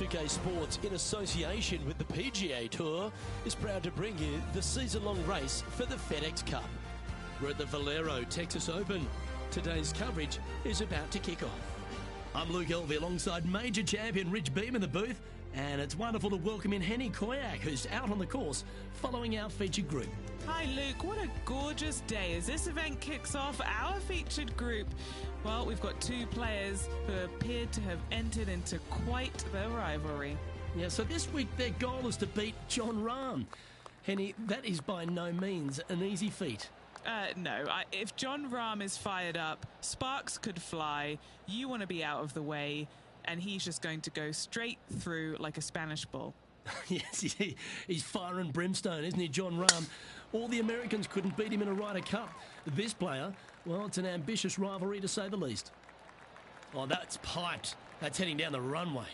2K Sports, in association with the PGA Tour, is proud to bring you the season-long race for the FedEx Cup. We're at the Valero Texas Open. Today's coverage is about to kick off. I'm Luke Elvey alongside major champion Rich Beam in the booth, and it's wonderful to welcome in Henny Koyak, who's out on the course following our featured group. Hi Luke, what a gorgeous day as this event kicks off our featured group. Well, we've got two players who appear to have entered into quite the rivalry. Yeah, so this week their goal is to beat Jon Rahm. Henny, that is by no means an easy feat. No, if Jon Rahm is fired up, sparks could fly, you want to be out of the way, and he's just going to go straight through like a Spanish bull. Yes, he's fire and brimstone, isn't he, Jon Rahm? All the Americans couldn't beat him in a Ryder Cup. This player, well, it's an ambitious rivalry to say the least. Oh, that's piped. That's heading down the runway.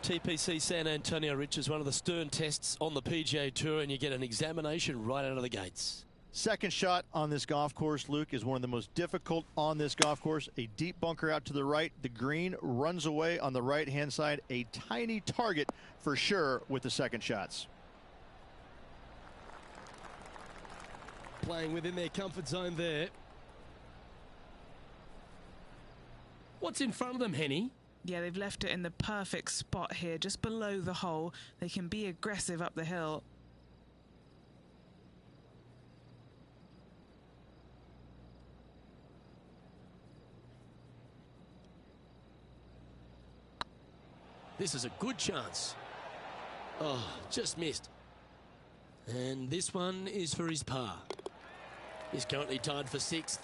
TPC San Antonio, Rich, is one of the stern tests on the PGA Tour, and you get an examination right out of the gates. Second shot on this golf course, Luke, is one of the most difficult on this golf course. A deep bunker out to the right. The green runs away on the right-hand side. A tiny target for sure with the second shots. Playing within their comfort zone there. What's in front of them, Henny? Yeah, they've left it in the perfect spot here, just below the hole. They can be aggressive up the hill. This is a good chance. Oh, just missed. And this one is for his par. He's currently tied for 6th.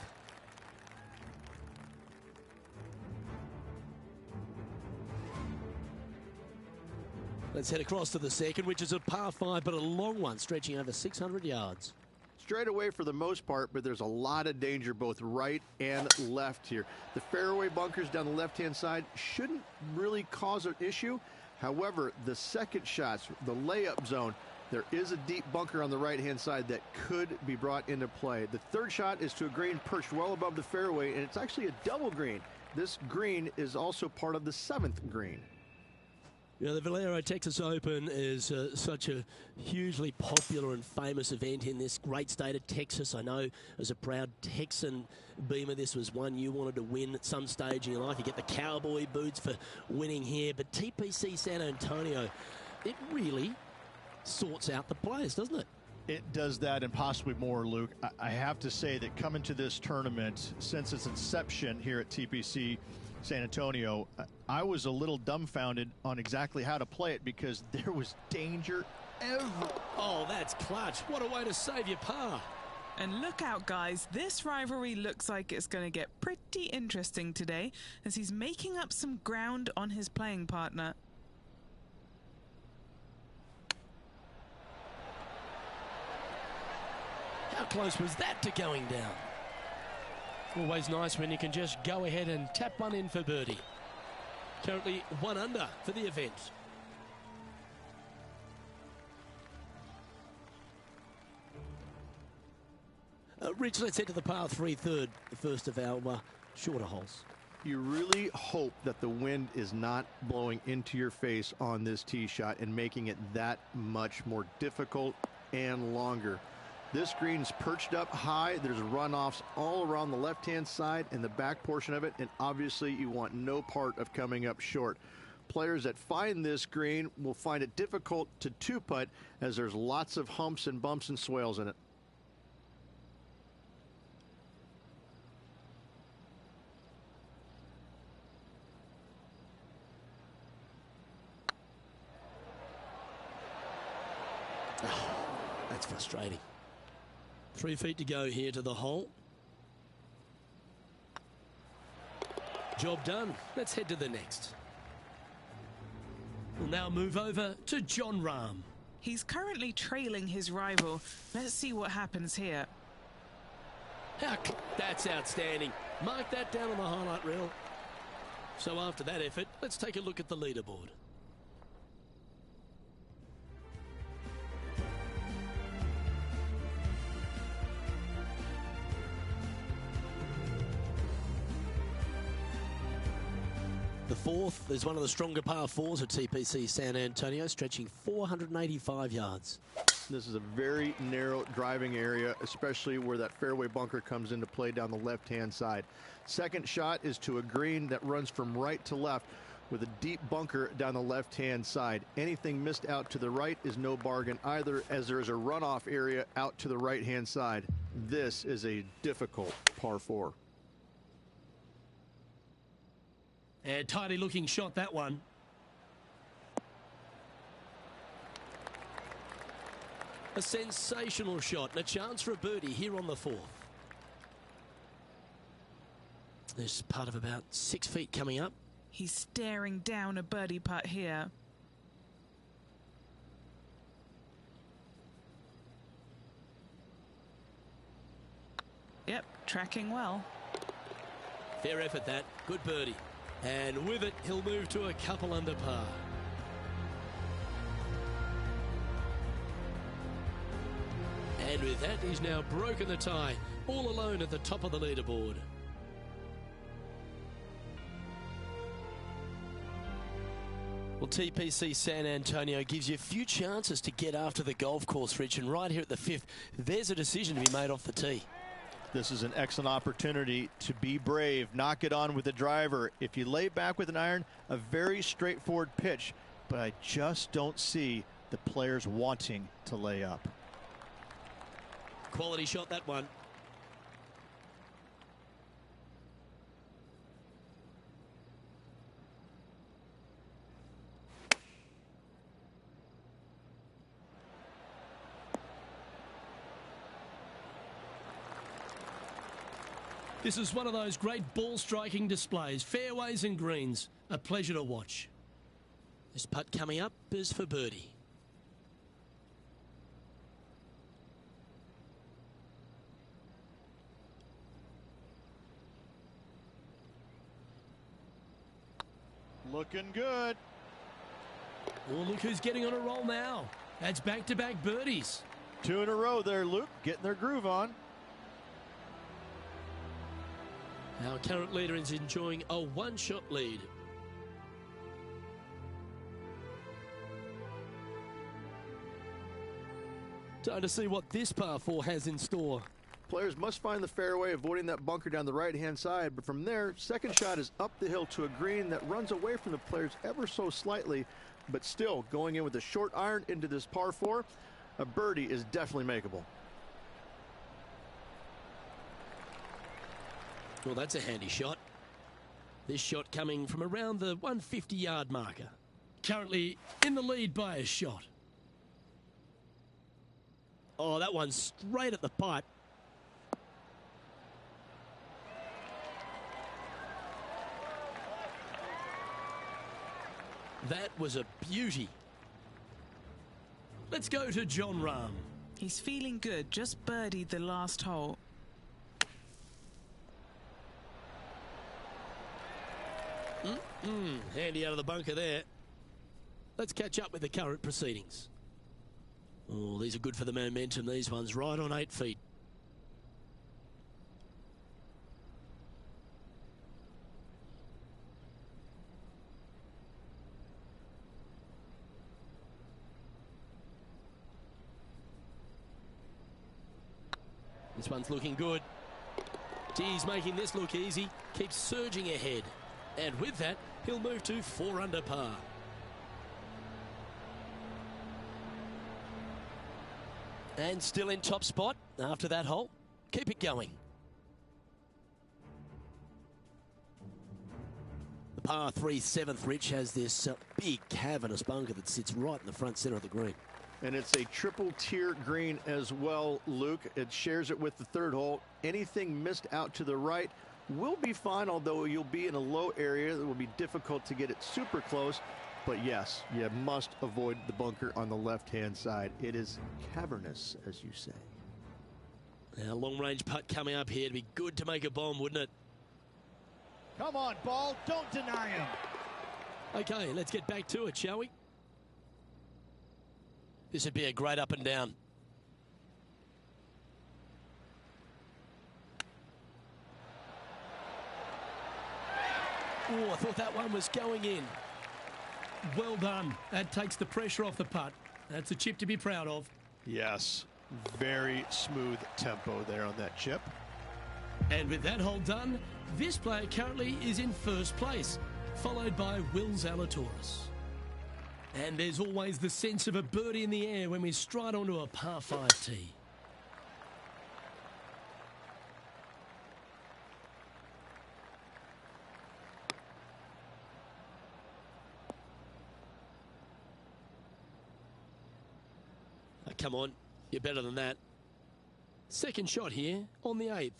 Let's head across to the second, which is a par 5, but a long one, stretching over 600 yards. Straight away for the most part, but there's a lot of danger both right and left here. The fairway bunkers down the left-hand side shouldn't really cause an issue. However, the second shots, the layup zone, there is a deep bunker on the right-hand side that could be brought into play. The third shot is to a green perched well above the fairway, and it's actually a double green. This green is also part of the 7th green. You know, the Valero Texas Open is such a hugely popular and famous event in this great state of Texas. I know as a proud Texan, Beamer, this was one you wanted to win at some stage in your life. You get the cowboy boots for winning here. But TPC San Antonio, it really sorts out the players, doesn't it? It does that and possibly more, Luke. I have to say that coming to this tournament, since its inception here at TPC San Antonio, I was a little dumbfounded on exactly how to play it because there was danger everywhere. Oh, that's clutch. What a way to save your par. And look out, guys. This rivalry looks like it's going to get pretty interesting today as he's making up some ground on his playing partner. How close was that to going down? Always nice when you can just go ahead and tap one in for birdie. Currently 1 under for the event. Rich, let's head to the par 3 third, the first of our shorter holes. You really hope that the wind is not blowing into your face on this tee shot and making it that much more difficult and longer. This green's perched up high. There's runoffs all around the left-hand side and the back portion of it, and obviously you want no part of coming up short. Players that find this green will find it difficult to two-putt as there's lots of humps and bumps and swales in it. Oh, that's frustrating. 3 feet to go here to the hole. Job done. Let's head to the next. We'll now move over to Jon Rahm. He's currently trailing his rival. Let's see what happens here. That's outstanding. Mark that down on the highlight reel. So after that effort, let's take a look at the leaderboard. The fourth is one of the stronger par fours at TPC San Antonio, stretching 485 yards. This is a very narrow driving area, especially where that fairway bunker comes into play down the left-hand side. Second shot is to a green that runs from right to left with a deep bunker down the left-hand side. Anything missed out to the right is no bargain either, as there is a runoff area out to the right-hand side. This is a difficult par 4. And tidy looking shot, that one. A sensational shot and a chance for a birdie here on the fourth. There's part of about 6 feet coming up. He's staring down a birdie putt here. Yep, tracking well. Fair effort that. Good birdie. And with it, he'll move to a couple under par. And with that, he's now broken the tie, all alone at the top of the leaderboard. Well, TPC San Antonio gives you a few chances to get after the golf course, Rich, and right here at the fifth, there's a decision to be made off the tee. This is an excellent opportunity to be brave, knock it on with the driver. If you lay back with an iron, a very straightforward pitch, but I just don't see the players wanting to lay up. Quality shot, that one. This is one of those great ball striking displays, fairways and greens. A pleasure to watch. This putt coming up is for birdie. Looking good. Oh, look who's getting on a roll now. That's back-to-back birdies. 2 in a row there, Luke, getting their groove on. Our current leader is enjoying a one-shot lead. Time to see what this par 4 has in store. Players must find the fairway, avoiding that bunker down the right-hand side. But from there, second shot is up the hill to a green that runs away from the players ever so slightly, but still going in with a short iron into this par 4. A birdie is definitely makeable. Well, that's a handy shot. This shot coming from around the 150-yard marker. Currently in the lead by a shot. Oh, that one's straight at the pipe. That was a beauty. Let's go to Jon Rahm. He's feeling good, just birdied the last hole. Handy out of the bunker there. Let's catch up with the current proceedings. Oh, these are good for the momentum, these ones, right on 8 feet. This one's looking good. He's making this look easy. Keeps surging ahead. And with that, he'll move to 4 under par. And still in top spot after that hole. Keep it going. The par 3 7th, Rich, has this big cavernous bunker that sits right in the front center of the green. And it's a triple tier green as well, Luke. It shares it with the 3rd hole. Anything missed out to the right will be fine, although you'll be in a low area that will be difficult to get it super close. But yes, you must avoid the bunker on the left-hand side. It is cavernous, as you say. Now, long-range putt coming up here. It'd be good to make a bomb, wouldn't it? Come on, ball. Don't deny him. Okay, let's get back to it, shall we? This would be a great up and down. Oh, I thought that one was going in. Well done. That takes the pressure off the putt. That's a chip to be proud of. Yes, very smooth tempo there on that chip. And with that hole done, this player currently is in first place, followed by Will Zalatoris. And there's always the sense of a birdie in the air when we stride onto a par 5 tee. Come on, you're better than that. Second shot here on the 8th.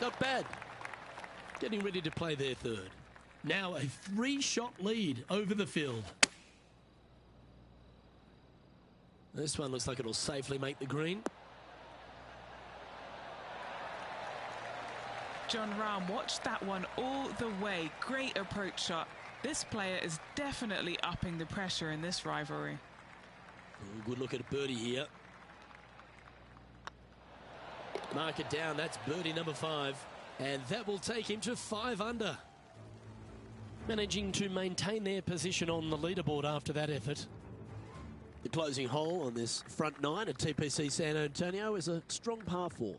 Not bad. Getting ready to play their third. Now a 3-shot lead over the field. This one looks like it'll safely make the green. Jon Rahm watched that one all the way. Great approach shot. This player is definitely upping the pressure in this rivalry. Ooh, good look at a birdie here. Mark it down. That's birdie number 5. And that will take him to 5 under. Managing to maintain their position on the leaderboard after that effort. The closing hole on this front 9 at TPC San Antonio is a strong par 4.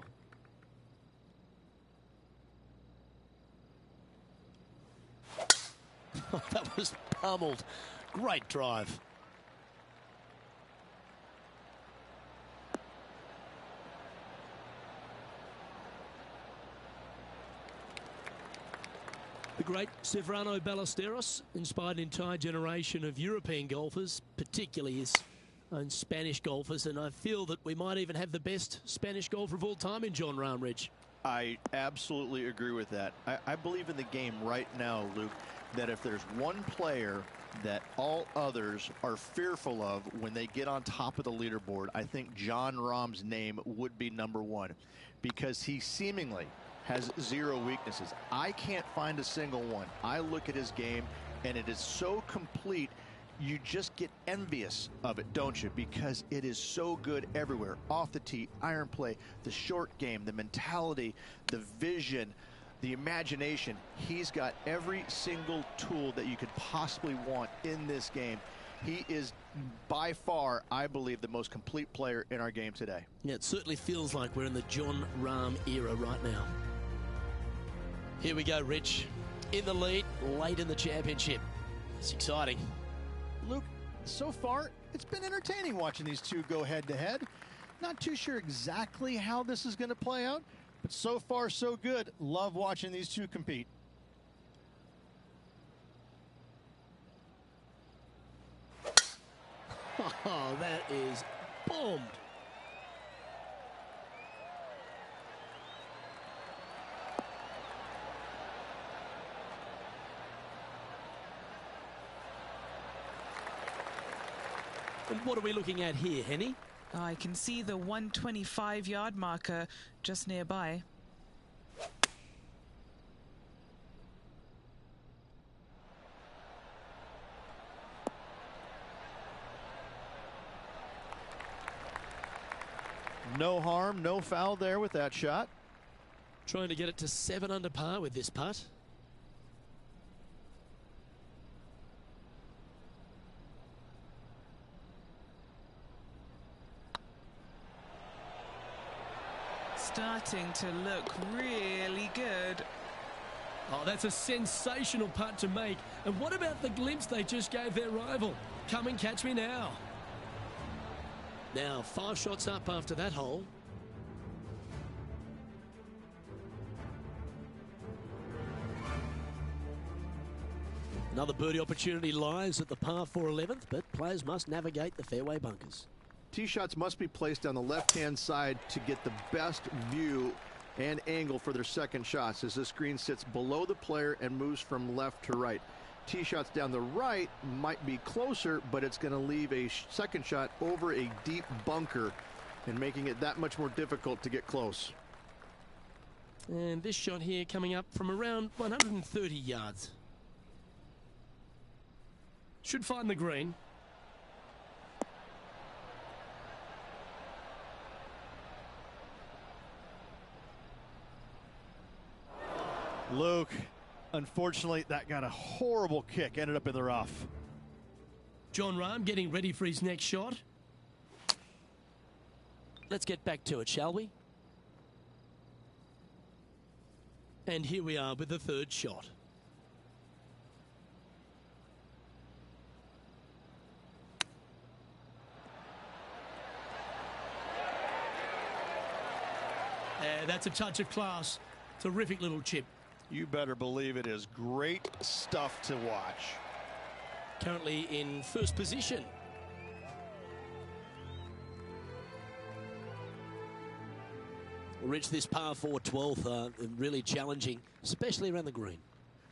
That was pummeled. Great drive. The great Severano Ballesteros inspired an entire generation of European golfers, particularly his own Spanish golfers, and I feel that we might even have the best Spanish golfer of all time in Jon Rahm, Rich. I absolutely agree with that. I believe in the game right now, Luke, that if there's one player that all others are fearful of when they get on top of the leaderboard, I think Jon Rahm's name would be number 1, because he seemingly has 0 weaknesses. I can't find a single one. I look at his game and it is so complete, you just get envious of it, don't you? Because it is so good everywhere. Off the tee, iron play, the short game, the mentality, the vision, the imagination. He's got every single tool that you could possibly want in this game. He is by far, I believe, the most complete player in our game today. Yeah, it certainly feels like we're in the Jon Rahm era right now. Here we go, Rich. In the lead, late in the championship. It's exciting. Luke, so far, it's been entertaining watching these two go head-to-head. Not too sure exactly how this is going to play out, but so far, so good. Love watching these two compete. Oh, that is bombed. And what are we looking at here, Henny? I can see the 125-yard marker just nearby. No harm, no foul there with that shot. Trying to get it to 7 under par with this putt. Starting to look really good. Oh, that's a sensational putt to make. And what about the glimpse they just gave their rival? Come and catch me now. Now 5 shots up after that hole. Another birdie opportunity lies at the par 4 11th, but players must navigate the fairway bunkers. Tee shots must be placed on the left-hand side to get the best view and angle for their second shots, as this green sits below the player and moves from left to right. Tee shots down the right might be closer, but it's going to leave a second shot over a deep bunker and making it that much more difficult to get close. And this shot here coming up from around 130 yards. Should find the green. Luke, unfortunately, that got a horrible kick. Ended up in the rough. Jon Rahm getting ready for his next shot. Let's get back to it, shall we? And here we are with the third shot. That's a touch of class. Terrific little chip. You better believe it is great stuff to watch. Currently in first position. Reach this par 4 12th, really challenging, especially around the green.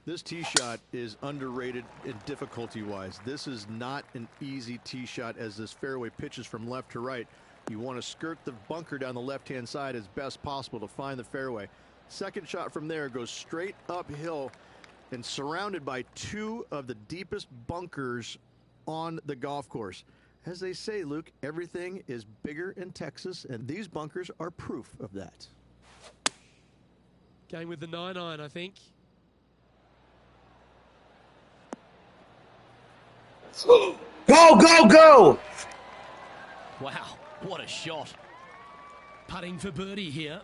This tee shot is underrated in difficulty-wise. This is not an easy tee shot as this fairway pitches from left to right. You want to skirt the bunker down the left-hand side as best possible to find the fairway. Second shot from there goes straight uphill and surrounded by two of the deepest bunkers on the golf course. As they say, Luke, everything is bigger in Texas, and these bunkers are proof of that. Going with the 9-iron, I think. Go, go, go! Wow, what a shot. Putting for birdie here.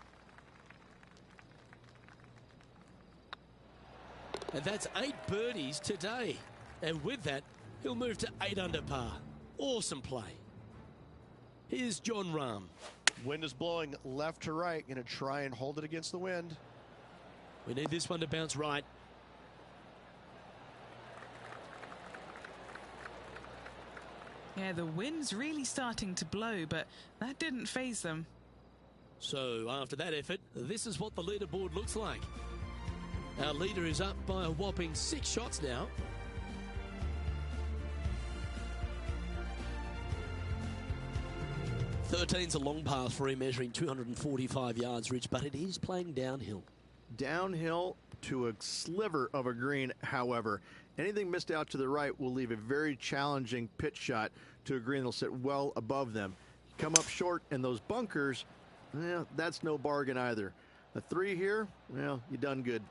And that's 8 birdies today. And with that, he'll move to 8 under par. Awesome play. Here's Jon Rahm. Wind is blowing left to right. Going to try and hold it against the wind. We need this one to bounce right. Yeah, the wind's really starting to blow, but that didn't faze them. So after that effort, this is what the leaderboard looks like. Our leader is up by a whopping 6 shots now. Thirteen's a long par 3, measuring 245 yards, Rich, but it is playing downhill. Downhill to a sliver of a green, however. Anything missed out to the right will leave a very challenging pitch shot to a green that'll sit well above them. Come up short, and those bunkers, well, that's no bargain either. A 3 here, well, you done good.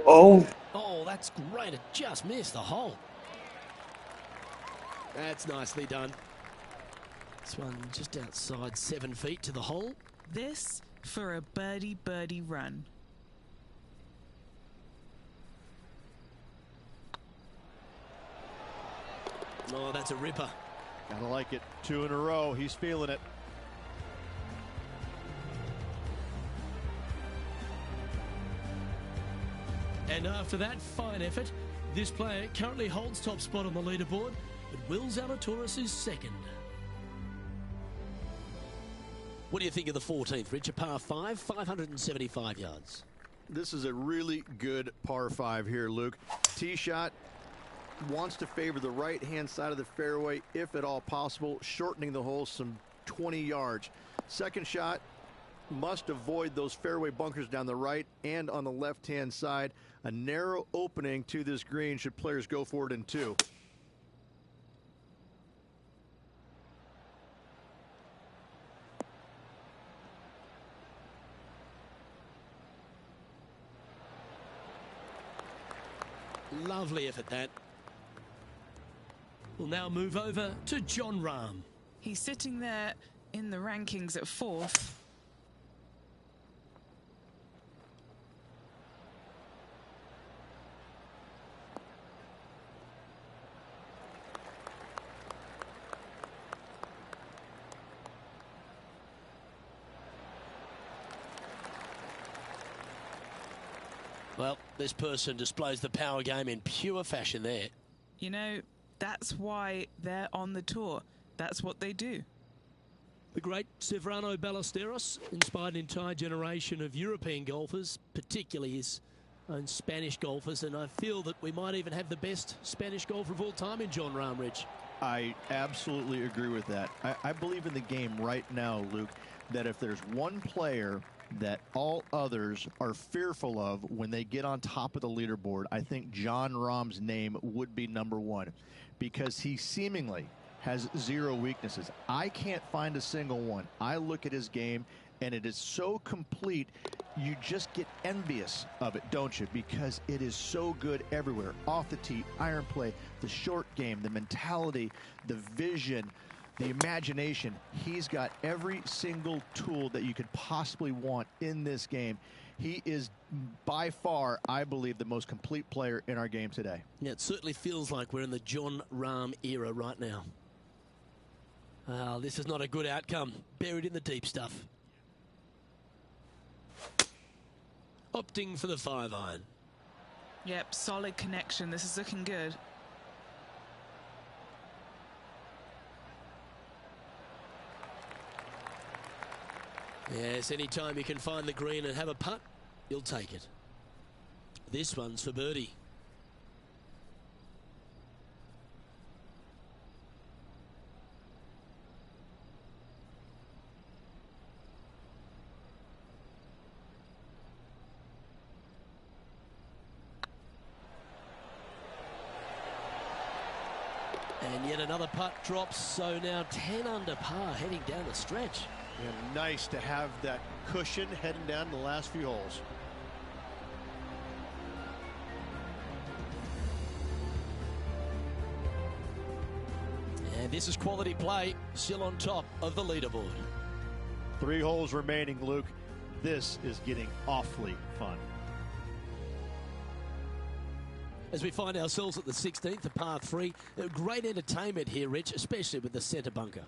Oh. Oh, that's great. It just missed the hole. That's nicely done. This one just outside 7 feet to the hole. This for a birdie run. Oh, that's a ripper. Gotta like it. 2 in a row. He's feeling it. And after that fine effort, this player currently holds top spot on the leaderboard, but Will Zalatoris is second. What do you think of the 14th, Rich? A par 5, 575 yards. This is a really good par 5 here, Luke. Tee shot wants to favor the right-hand side of the fairway, if at all possible, shortening the hole some 20 yards. Second shot must avoid those fairway bunkers down the right and on the left-hand side. A narrow opening to this green should players go for it in 2. Lovely effort, that. We'll now move over to Jon Rahm. He's sitting there in the rankings at 4th. Well, this person displays the power game in pure fashion there. You know, that's why they're on the tour. That's what they do. The great Severano Ballesteros inspired an entire generation of European golfers, particularly his own Spanish golfers, and I feel that we might even have the best Spanish golfer of all time in Jon Rahm, Rich. I absolutely agree with that. I believe in the game right now, Luke, that if there's one player that all others are fearful of when they get on top of the leaderboard, I think Jon Rahm's name would be number one, because he seemingly has zero weaknesses. I can't find a single one. I look at his game, and it is so complete, you just get envious of it, don't you? Because it is so good everywhere. Off the tee, iron play, the short game, the mentality, the vision, the imagination. He's got every single tool that you could possibly want in this game. He is by far, I believe, the most complete player in our game today. Yeah, it certainly feels like we're in the Jon Rahm era right now. This is not a good outcome. Buried in the deep stuff. Opting for the 5-iron. Yep, solid connection. This is looking good. Yes, anytime you can find the green and have a putt, you'll take it. This one's for birdie. And yet another putt drops, so now 10 under par heading down the stretch. And nice to have that cushion heading down the last few holes. And this is quality play, still on top of the leaderboard. 3 holes remaining, Luke. This is getting awfully fun. As we find ourselves at the 16th, the par 3. Great entertainment here, Rich, especially with the centre bunker.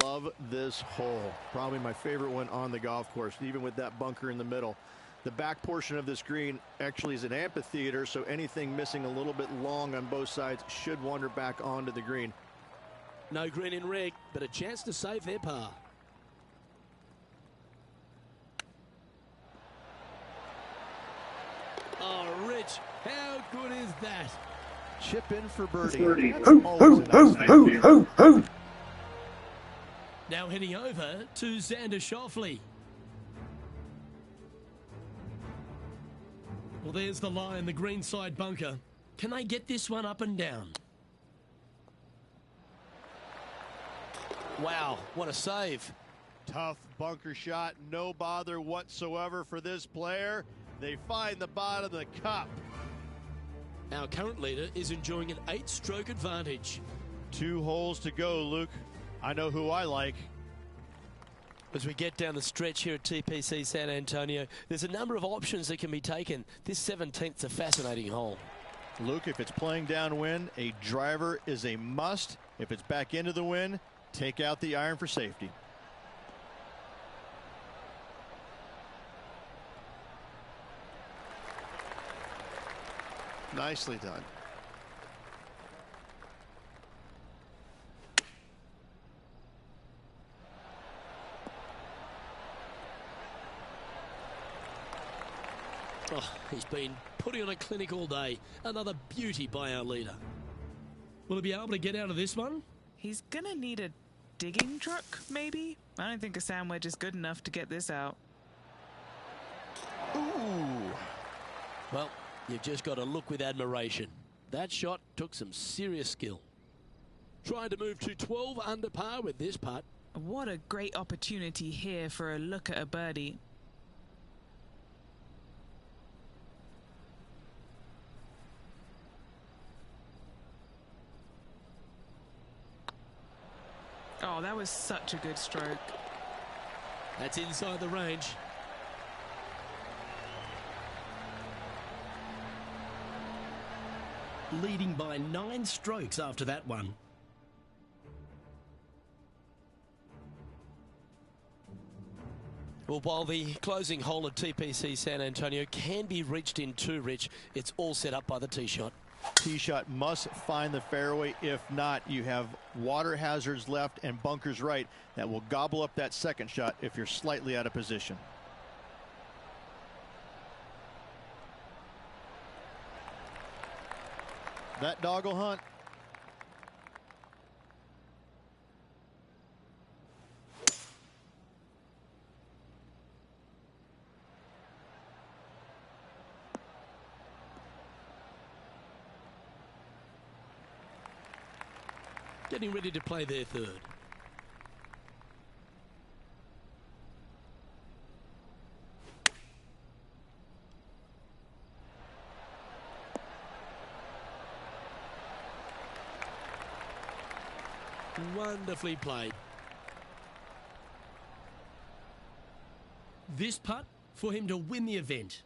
Love this hole. Probably my favorite one on the golf course, even with that bunker in the middle. The back portion of this green actually is an amphitheater, so anything missing a little bit long on both sides should wander back onto the green. No green in red, but a chance to save their par. Oh, Rich, how good is that? Chip in for birdie. Now heading over to Xander Schauffele. Well, there's the line, the greenside bunker. Can they get this one up and down? Wow, what a save. Tough bunker shot, no bother whatsoever for this player. They find the bottom of the cup. Our current leader is enjoying an 8-stroke advantage. 2 holes to go, Luke. I know who I like. As we get down the stretch here at TPC San Antonio, there's a number of options that can be taken. This 17th's a fascinating hole. Luke, if it's playing downwind, a driver is a must. If it's back into the wind, take out the iron for safety. Nicely done. Oh, he's been putting on a clinic all day. Another beauty by our leader. Will he be able to get out of this one? He's gonna need a digging truck, maybe? I don't think a sand wedge is good enough to get this out. Ooh. Well, you've just got to look with admiration. That shot took some serious skill. Trying to move to 12 under par with this putt. What a great opportunity here for a look at a birdie. Oh, that was such a good stroke. That's inside the range. Leading by 9 strokes after that one. Well, while the closing hole at TPC San Antonio can be reached in 2, Rich, it's all set up by the tee shot. Tee shot must find the fairway. If not, you have water hazards left and bunkers right that will gobble up that second shot if you're slightly out of position. That dog will hunt. getting ready to play their third. Wonderfully played. This putt for him to win the event.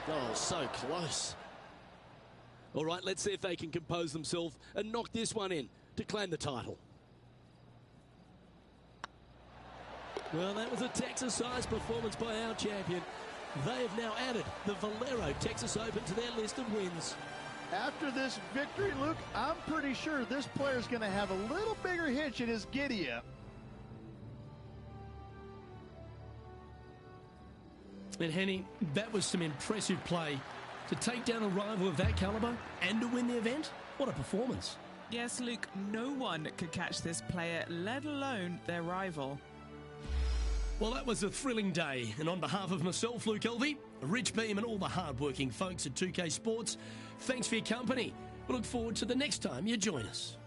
Oh, so close. All right, let's see if they can compose themselves and knock this one in to claim the title. Well, that was a Texas-sized performance by our champion. They have now added the Valero Texas Open to their list of wins. After this victory, Luke, I'm pretty sure this player's going to have a little bigger hitch in his giddy-up. And Henny, that was some impressive play. To take down a rival of that caliber and to win the event, what a performance. Yes, Luke, no one could catch this player, let alone their rival. Well, that was a thrilling day, and on behalf of myself, Luke Elvey, Rich Beam and all the hard-working folks at 2K Sports, thanks for your company. We look forward to the next time you join us.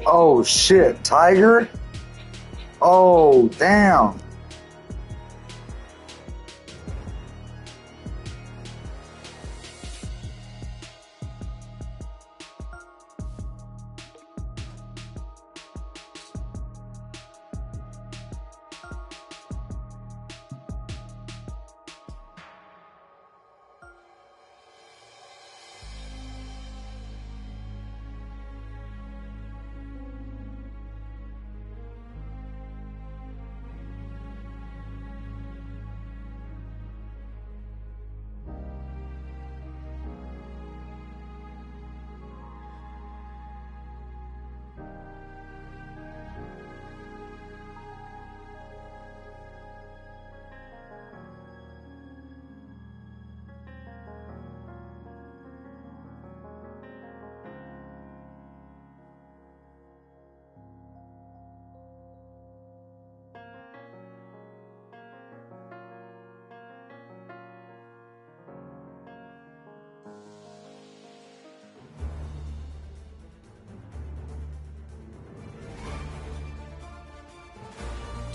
Oh shit, Tiger? Oh, damn.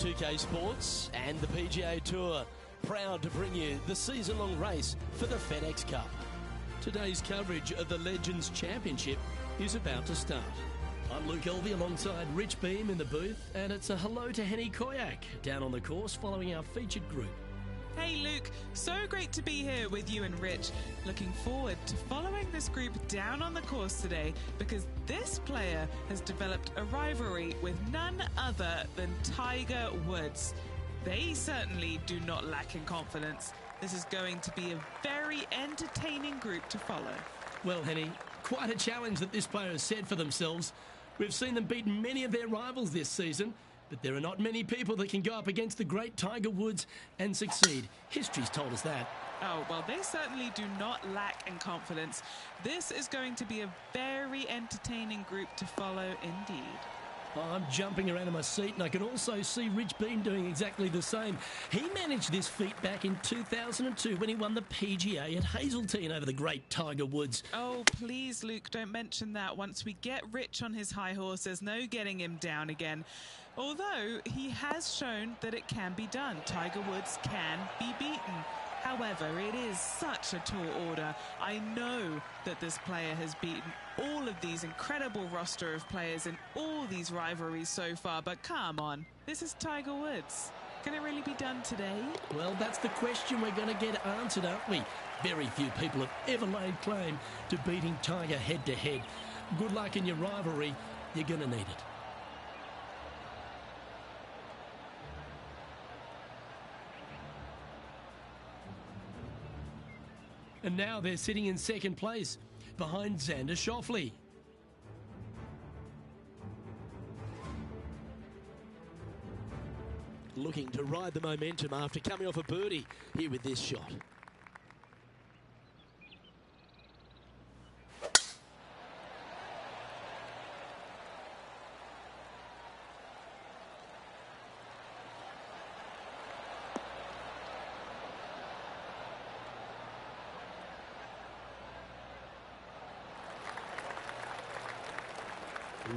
.2K Sports and the PGA Tour, proud to bring you the season-long race for the FedEx Cup. Today's coverage of the Legends Championship is about to start. I'm Luke Elvey alongside Rich Beam in the booth, and it's a hello to Henny Koyak down on the course following our featured group. Hey Luke, so great to be here with you and Rich. Looking forward to following this group down on the course today because this player has developed a rivalry with none other than Tiger Woods. They certainly do not lack in confidence. This is going to be a very entertaining group to follow. Well, Henny, quite a challenge that this player has set for themselves. We've seen them beat many of their rivals this season, but there are not many people that can go up against the great Tiger Woods and succeed. History's told us that. Oh, well, they certainly do not lack in confidence. This is going to be a very entertaining group to follow indeed. I'm jumping around in my seat, and I can also see Rich Beem doing exactly the same. He managed this feat back in 2002 when he won the PGA at Hazeltine over the great Tiger Woods. Oh, please, Luke, don't mention that. Once we get Rich on his high horse, there's no getting him down again. Although he has shown that it can be done. Tiger Woods can be beaten. However, it is such a tall order. I know that this player has beaten all of these incredible roster of players in all these rivalries so far, but come on, this is Tiger Woods. Can it really be done today? Well, that's the question we're going to get answered, aren't we? Very few people have ever laid claim to beating Tiger head-to-head. Good luck in your rivalry. You're going to need it. And now they're sitting in second place behind Xander Schauffele. Looking to ride the momentum after coming off a birdie here with this shot.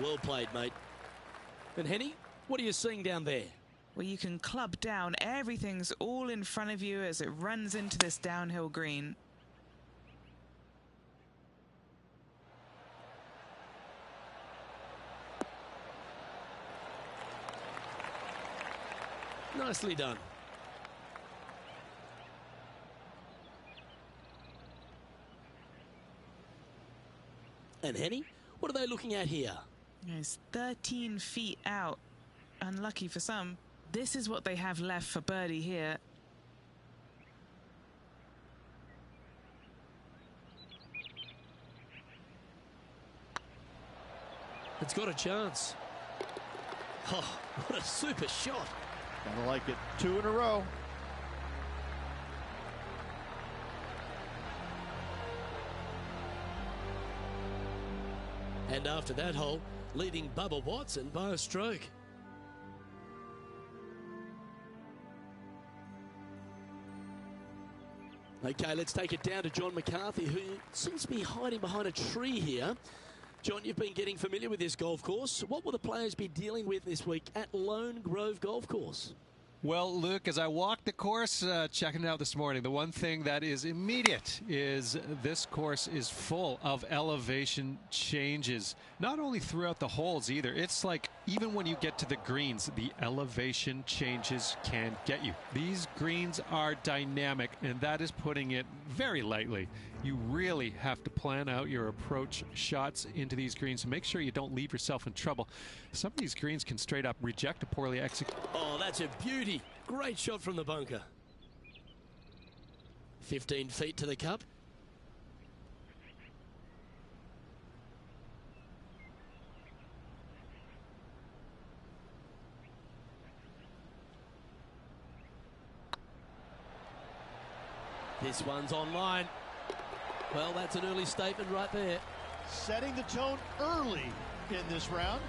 Well played, mate. And Henny, what are you seeing down there? Well, you can club down. Everything's all in front of you as it runs into this downhill green. Nicely done. And Henny, what are they looking at here? It's 13 feet out. Unlucky for some. This is what they have left for birdie here. It's got a chance. Oh, what a super shot. Gotta like it. 2 in a row. And after that hole, leading Bubba Watson by a stroke. Okay, let's take it down to John McCarthy, who seems to be hiding behind a tree here. John, you've been getting familiar with this golf course. What will the players be dealing with this week at Lone Grove Golf Course? Well, Luke, as I walked the course, checking it out this morning, the one thing that is immediate is this course is full of elevation changes. Not only throughout the holes either. It's like even when you get to the greens, the elevation changes can get you. These greens are dynamic, and that is putting it very lightly. You really have to plan out your approach shots into these greens to make sure you don't leave yourself in trouble. Some of these greens can straight up reject a poorly executed. Oh, that's a beauty. Great shot from the bunker. 15 feet to the cup. This one's online. Well, that's an early statement right there. Setting the tone early in this round.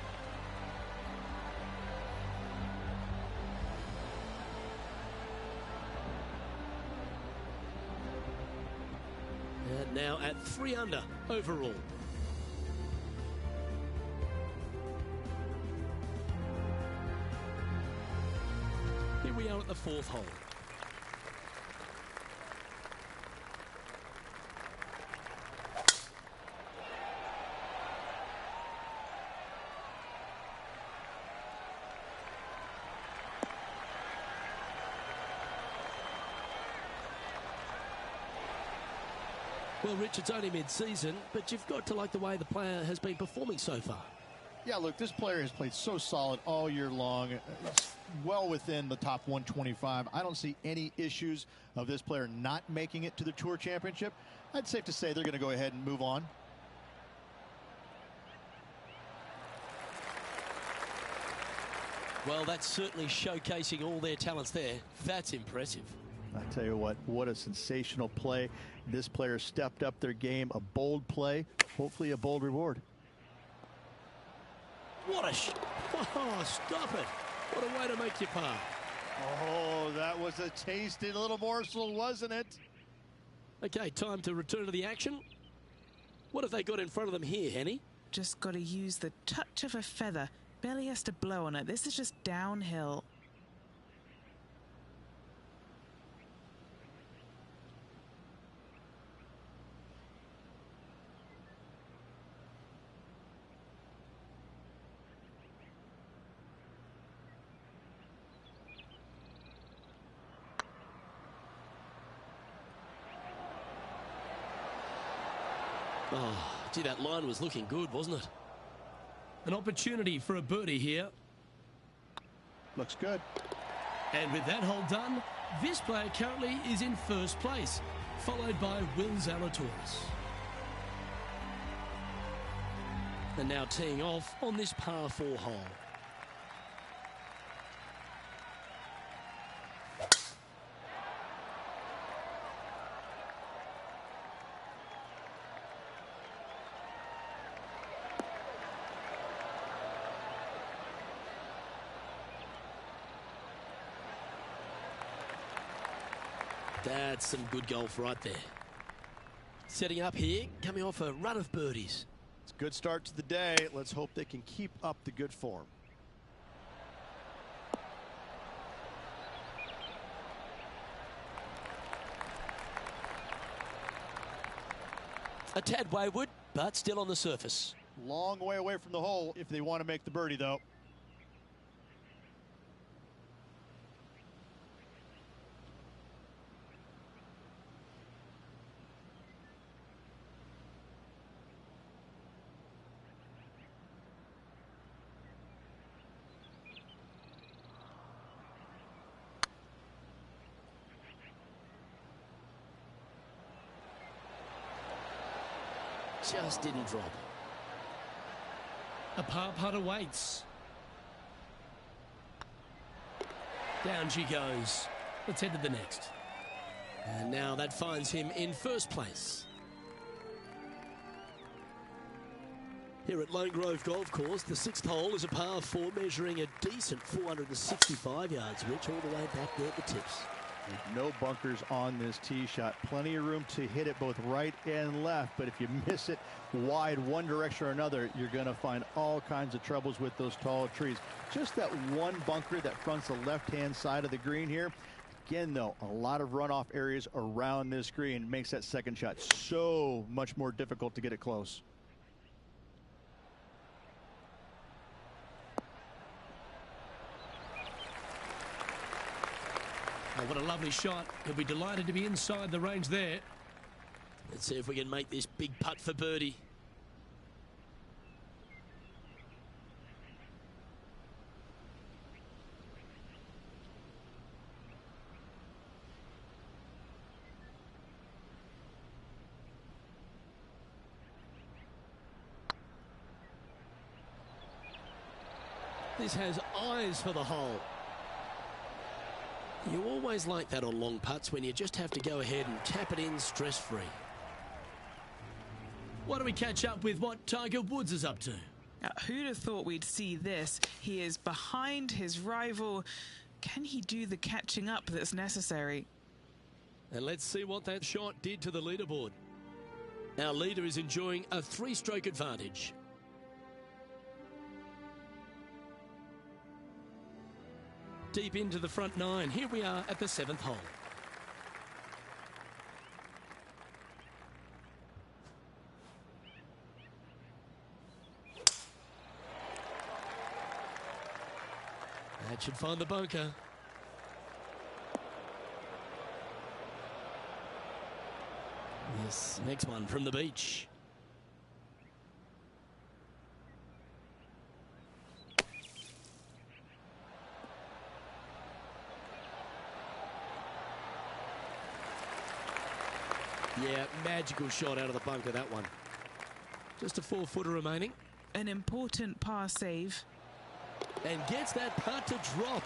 And now at 3 under overall. Here we are at the 4th hole. Well, Rich, it's only mid-season, but you've got to like the way the player has been performing so far. Yeah, look, this player has played so solid all year long. It's well within the top 125. I don't see any issues of this player not making it to the Tour Championship. I'd safe to say they're going to go ahead and move on. Well, that's certainly showcasing all their talents there. That's impressive. I tell you what a sensational play. This player stepped up their game. A bold play, hopefully a bold reward. What a oh, stop it. What a way to make your par. Oh, that was a tasty little morsel, wasn't it? Okay, time to return to the action. What have they got in front of them here, Henny? Just got to use the touch of a feather. Barely has to blow on it. This is just downhill. Oh, gee, that line was looking good, wasn't it? An opportunity for a birdie here. Looks good. And with that hole done, this player currently is in first place, followed by Will Zalatoris. And now teeing off on this par 4 hole. That's some good golf right there. Setting up here, coming off a run of birdies. It's a good start to the day. Let's hope they can keep up the good form. A tad wayward, but still on the surface. Long way away from the hole if they want to make the birdie, though. Just didn't drop. A par putt awaits. Down she goes. Let's head to the next. And now that finds him in first place. Here at Lone Grove Golf Course, the 6th hole is a par 4 measuring a decent 465 yards, Rich, all the way back there at the tips. No bunkers on this tee shot. Plenty of room to hit it both right and left, but if you miss it wide one direction or another, you're going to find all kinds of troubles with those tall trees. Just that one bunker that fronts the left-hand side of the green here. Again, though, a lot of runoff areas around this green makes that second shot so much more difficult to get it close. Oh, what a lovely shot. He'll be delighted to be inside the range there. Let's see if we can make this big putt for birdie. This has eyes for the hole. You always like that on long putts when you just have to go ahead and tap it in stress-free. Why don't we catch up with what Tiger Woods is up to? Who'd have thought we'd see this? He is behind his rival. Can he do the catching up that's necessary? And let's see what that shot did to the leaderboard. Our leader is enjoying a 3-stroke advantage. Deep into the front 9. Here we are at the 7th hole. That should find the bunker. Yes, next one from the beach. Yeah, magical shot out of the bunker, that one. Just a 4-footer remaining. An important par save. And gets that putt to drop.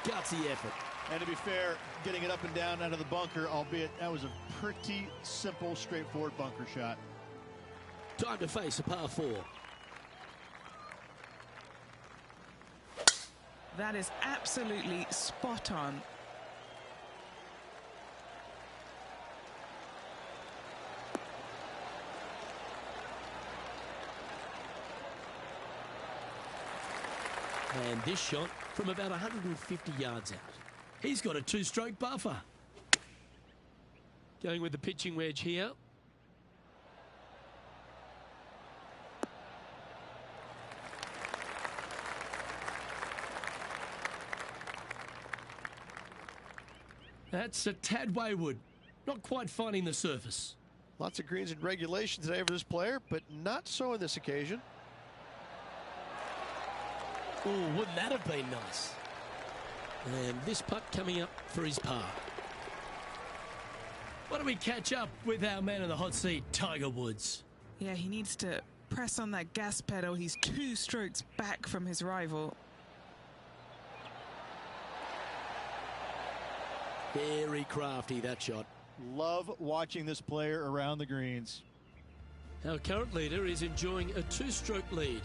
Gutsy effort. And to be fair, getting it up and down out of the bunker, albeit that was a pretty simple, straightforward bunker shot. Time to face a par 4. That is absolutely spot on. And this shot from about 150 yards out. He's got a 2-stroke buffer. Going with the pitching wedge here. That's a tad wayward. Not quite finding the surface. Lots of greens in regulation today for this player, but not so on this occasion. Oh, wouldn't that have been nice? And this putt coming up for his par. Why don't we catch up with our man in the hot seat, Tiger Woods? Yeah, he needs to press on that gas pedal. He's 2 strokes back from his rival. Very crafty, that shot. Love watching this player around the greens. Our current leader is enjoying a 2-stroke lead.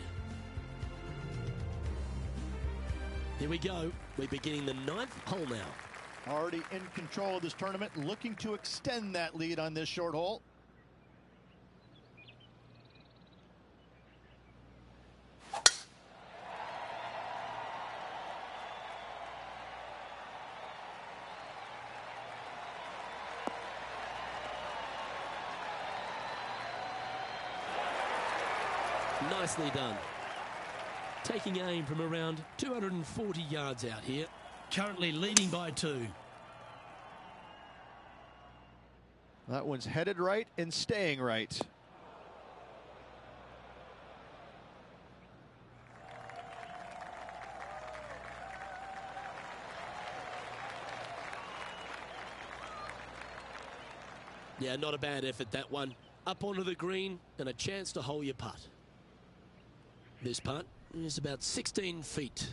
Here we go. We're beginning the 9th hole now. Already in control of this tournament, looking to extend that lead on this short hole. Nicely done. Taking aim from around 240 yards out here. Currently leading by 2. That one's headed right and staying right. Yeah, not a bad effort, that one. Up onto the green and a chance to hole your putt. This putt is about 16 feet.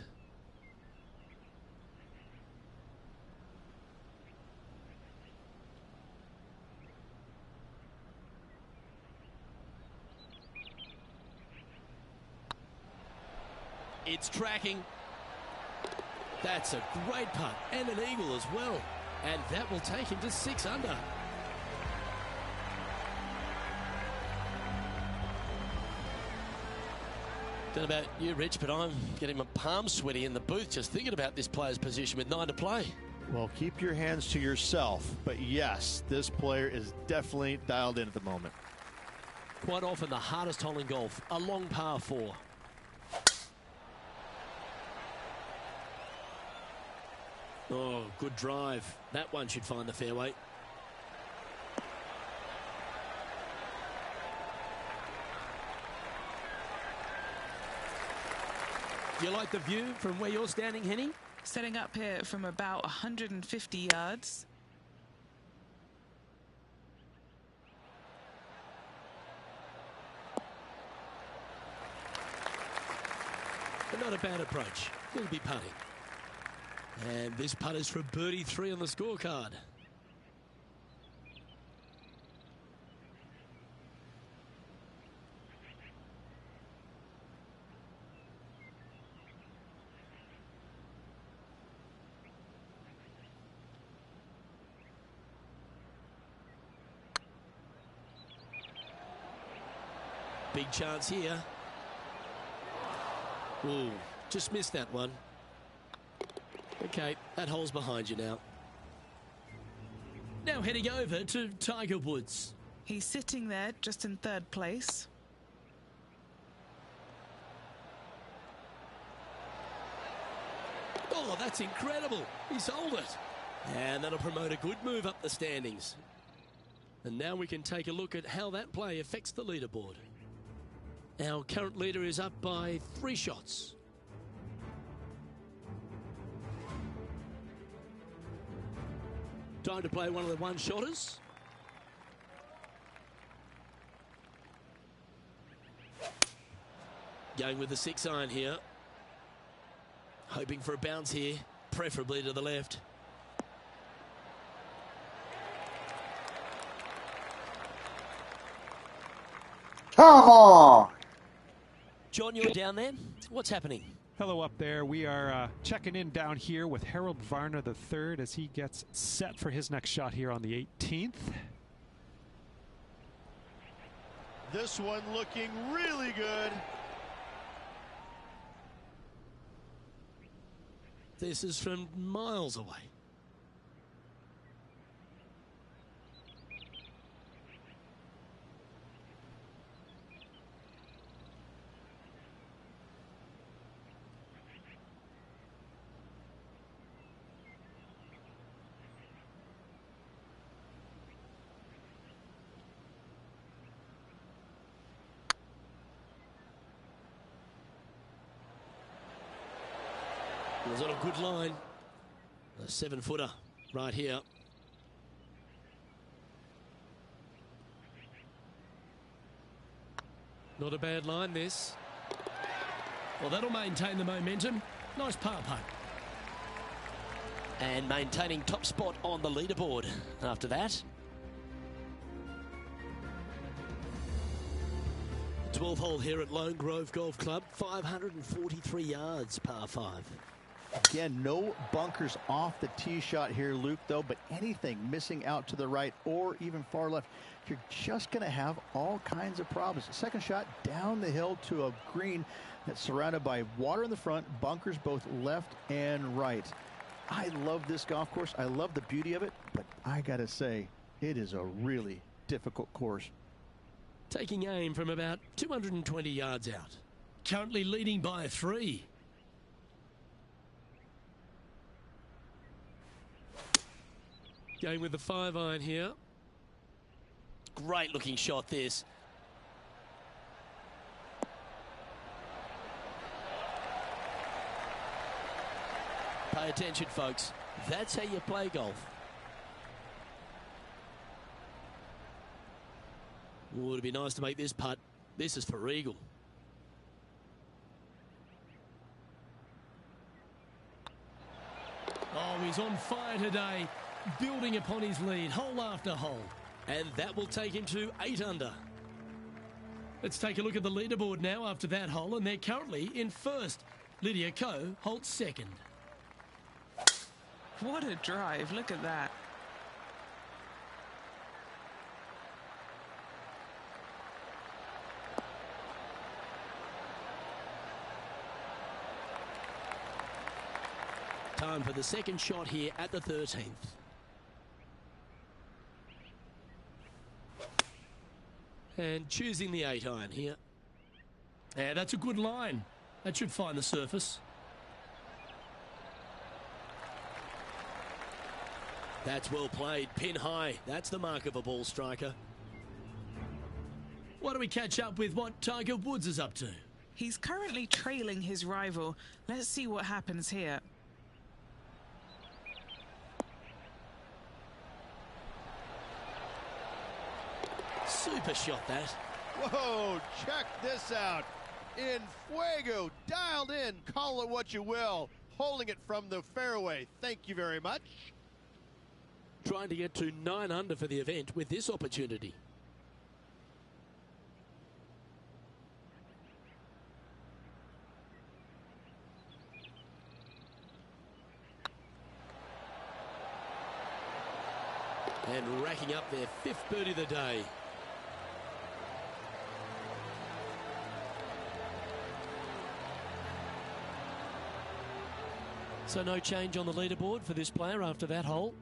It's tracking. That's a great putt and an eagle as well. And that will take him to 6 under. Don't know about you, Rich, but I'm getting my palms sweaty in the booth just thinking about this player's position with 9 to play. Well, keep your hands to yourself. But yes, this player is definitely dialed in at the moment. Quite often the hardest hole in golf, a long par 4. Oh, good drive. That one should find the fairway. You like the view from where you're standing, Henny? Setting up here from about 150 yards. But not a bad approach. He'll be putting. And this putt is for birdie 3 on the scorecard. Big chance here. Ooh, just missed that one. Okay, that hole's behind you now. Now heading over to Tiger Woods. He's sitting there just in 3rd place. Oh, that's incredible. He sold it. And that'll promote a good move up the standings. And now we can take a look at how that play affects the leaderboard. Our current leader is up by 3 shots. Time to play one of the one-shotters. Going with the 6-iron here. Hoping for a bounce here, preferably to the left. Come on! John, you're down there. What's happening? Hello up there. We are checking in down here with Harold Varner III as he gets set for his next shot here on the 18th. This one looking really good. This is from miles away. It was on a good line. A 7-footer right here. Not a bad line, this. Well, that'll maintain the momentum. Nice par putt. And maintaining top spot on the leaderboard after that. 12th hole here at Lone Grove Golf Club. 543 yards, par 5. Again, no bunkers off the tee shot here, Luke, though, but anything missing out to the right or even far left, you're just going to have all kinds of problems. Second shot down the hill to a green that's surrounded by water in the front, bunkers both left and right. I love this golf course. I love the beauty of it, but I got to say, it is a really difficult course. Taking aim from about 220 yards out. Currently leading by 3. Going with the 5-iron here. Great looking shot, this. Pay attention, folks. That's how you play golf. Oh, it'd be nice to make this putt. This is for eagle. Oh, he's on fire today. Building upon his lead, hole after hole. And that will take him to 8 under. Let's take a look at the leaderboard now after that hole, and they're currently in first. Lydia Ko holds second. What a drive. Look at that. Time for the second shot here at the 13th. And choosing the 8-iron here. Yeah, that's a good line. That should find the surface. That's well played. Pin high. That's the mark of a ball striker. Why don't we catch up with what Tiger Woods is up to? He's currently trailing his rival. Let's see what happens here. Super shot, that. Whoa, check this out. In fuego, dialed in, call it what you will. Holding it from the fairway. Thank you very much. Trying to get to 9 under for the event with this opportunity. And racking up their 5th birdie of the day. So no change on the leaderboard for this player after that hole.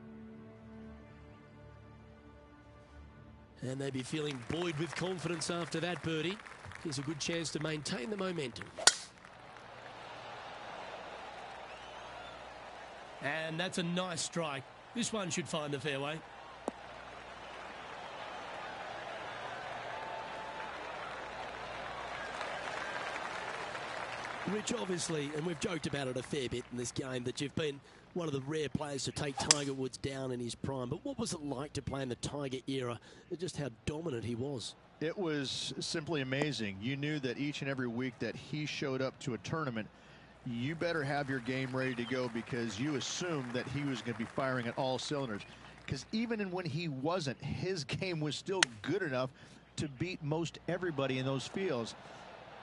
And they'd be feeling buoyed with confidence after that birdie. Here's a good chance to maintain the momentum. And that's a nice strike. This one should find the fairway. Rich, obviously, and we've joked about it a fair bit in this game, that you've been one of the rare players to take Tiger Woods down in his prime. But what was it like to play in the Tiger era? Just how dominant he was. It was simply amazing. You knew that each and every week that he showed up to a tournament, you better have your game ready to go, because you assumed that he was going to be firing at all cylinders. Because even when he wasn't, his game was still good enough to beat most everybody in those fields.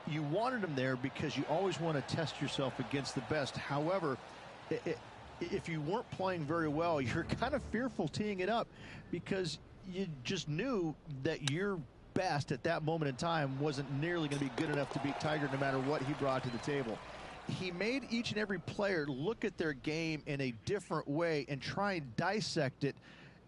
You wanted him there because you always want to test yourself against the best. However, if you weren't playing very well, you're kind of fearful teeing it up, because you just knew that your best at that moment in time wasn't nearly going to be good enough to beat Tiger no matter what he brought to the table. He made each and every player look at their game in a different way and try and dissect it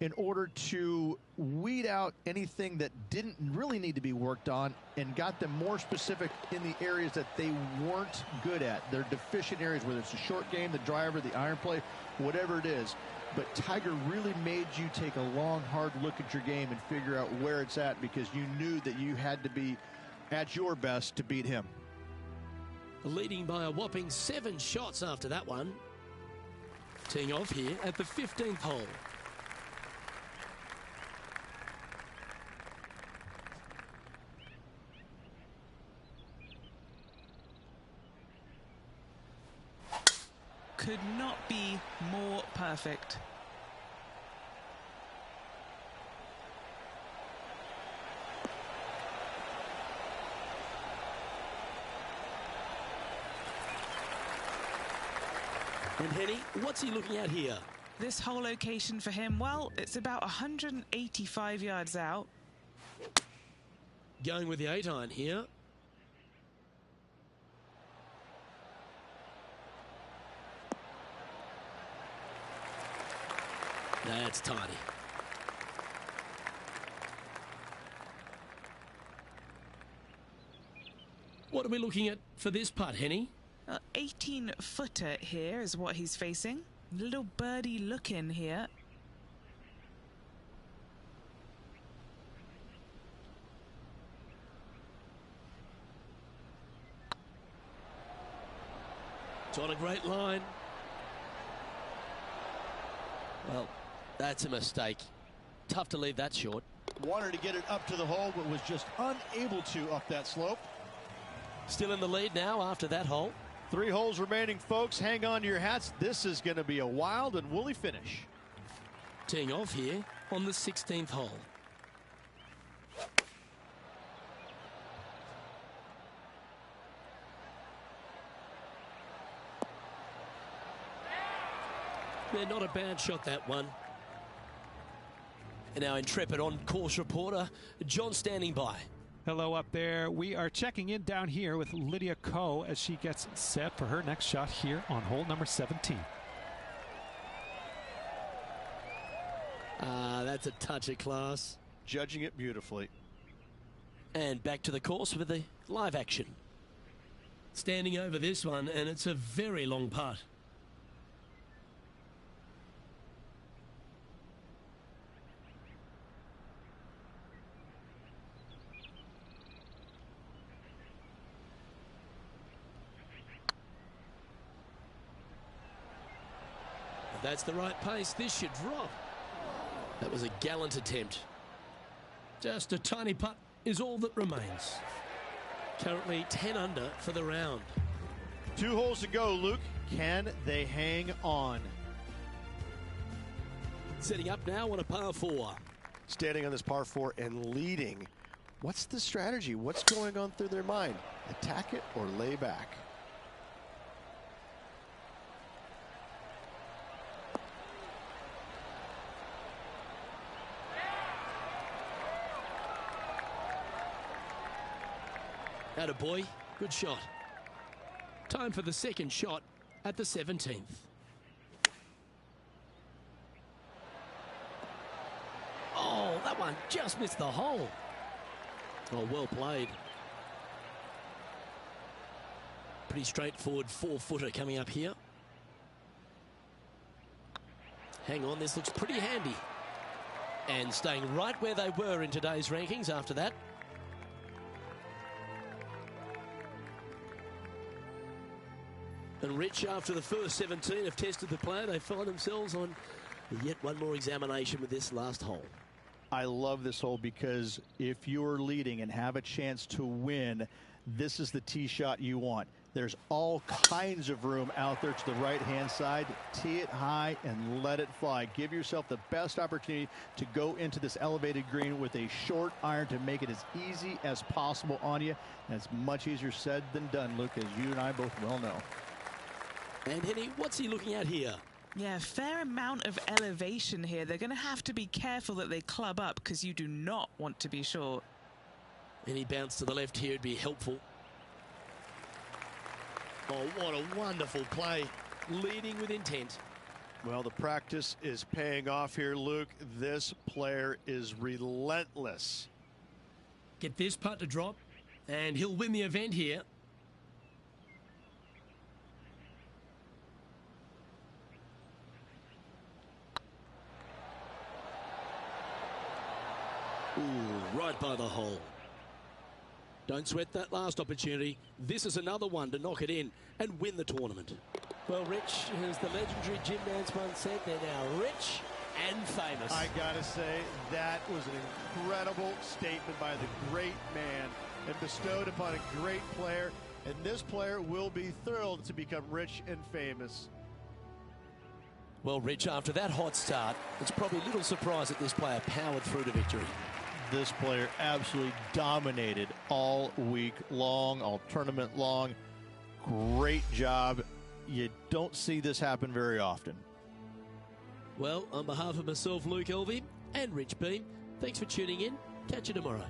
in order to weed out anything that didn't really need to be worked on, and got them more specific in the areas that they weren't good at. Their deficient areas, whether it's the short game, the driver, the iron play, whatever it is. But Tiger really made you take a long, hard look at your game and figure out where it's at, because you knew that you had to be at your best to beat him. Leading by a whopping 7 shots after that one. Teeing off here at the 15th hole. Could not be more perfect. And Henny, what's he looking at here? This whole location for him, well, it's about 185 yards out. Going with the 8-iron here. That's tidy. What are we looking at for this putt, Henny? 18-footer here is what he's facing. Little birdie look in here. It's on a great line. Well, that's a mistake. Tough to leave that short. Wanted to get it up to the hole, but was just unable to up that slope. Still in the lead now after that hole. 3 holes remaining, folks. Hang on to your hats. This is going to be a wild and woolly finish. Teeing off here on the 16th hole. Yeah, not a bad shot, that one. And our intrepid on-course reporter, John, standing by. Hello up there. We are checking in down here with Lydia Ko as she gets set for her next shot here on hole number 17. That's a touch of class. Judging it beautifully. And back to the course with the live action. Standing over this one, and it's a very long putt. If that's the right pace, this should drop. That was a gallant attempt. Just a tiny putt is all that remains. Currently 10 under for the round. 2 holes to go, Luke. Can they hang on? Setting up now on a par 4. Standing on this par 4 and leading. What's the strategy? What's going on through their mind? Attack it or lay back? Attaboy, good shot. Time for the second shot at the 17th. Oh, that one just missed the hole. Oh, well played. Pretty straightforward 4-footer coming up here. Hang on, this looks pretty handy. And staying right where they were in today's rankings after that. And Rich, after the first 17 have tested the plan, they find themselves on yet one more examination with this last hole. I love this hole because if you're leading and have a chance to win, this is the tee shot you want. There's all kinds of room out there to the right-hand side. Tee it high and let it fly. Give yourself the best opportunity to go into this elevated green with a short iron to make it as easy as possible on you. And it's much easier said than done, Luke, as you and I both well know. And Henny, what's he looking at here? Yeah, fair amount of elevation here. They're going to have to be careful that they club up because you do not want to be short. Any bounce to the left here would be helpful. Oh, what a wonderful play. Leading with intent. Well, the practice is paying off here, Luke. This player is relentless. Get this putt to drop, and he'll win the event here. Ooh, right by the hole. Don't sweat that last opportunity. This is another one to knock it in and win the tournament. Well, Rich, as the legendary Jim Nance once said, they're now rich and famous. I gotta say, that was an incredible statement by the great man and bestowed upon a great player. And this player will be thrilled to become rich and famous. Well, Rich, after that hot start, it's probably little surprise that this player powered through to victory. This player absolutely dominated all week long, all tournament long. Great job. You don't see this happen very often. Well, on behalf of myself, Luke Elvey, and Rich Beam, thanks for tuning in. Catch you tomorrow.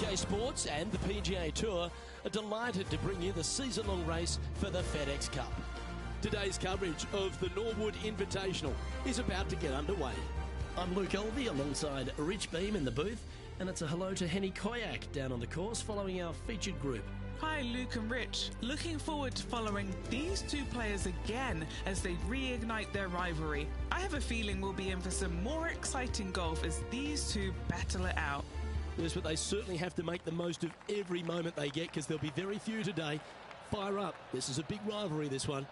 PGA Sports and the PGA Tour are delighted to bring you the season-long race for the FedEx Cup. Today's coverage of the Norwood Invitational is about to get underway. I'm Luke Elvey alongside Rich Beam in the booth, And it's a hello to Henny Koyak down on the course following our featured group. Hi, Luke and Rich. Looking forward to following these two players again as they reignite their rivalry. I have a feeling we'll be in for some more exciting golf as these two battle it out. Yes, but they certainly have to make the most of every moment they get because there'll be very few today. Fire up. This is a big rivalry, this one.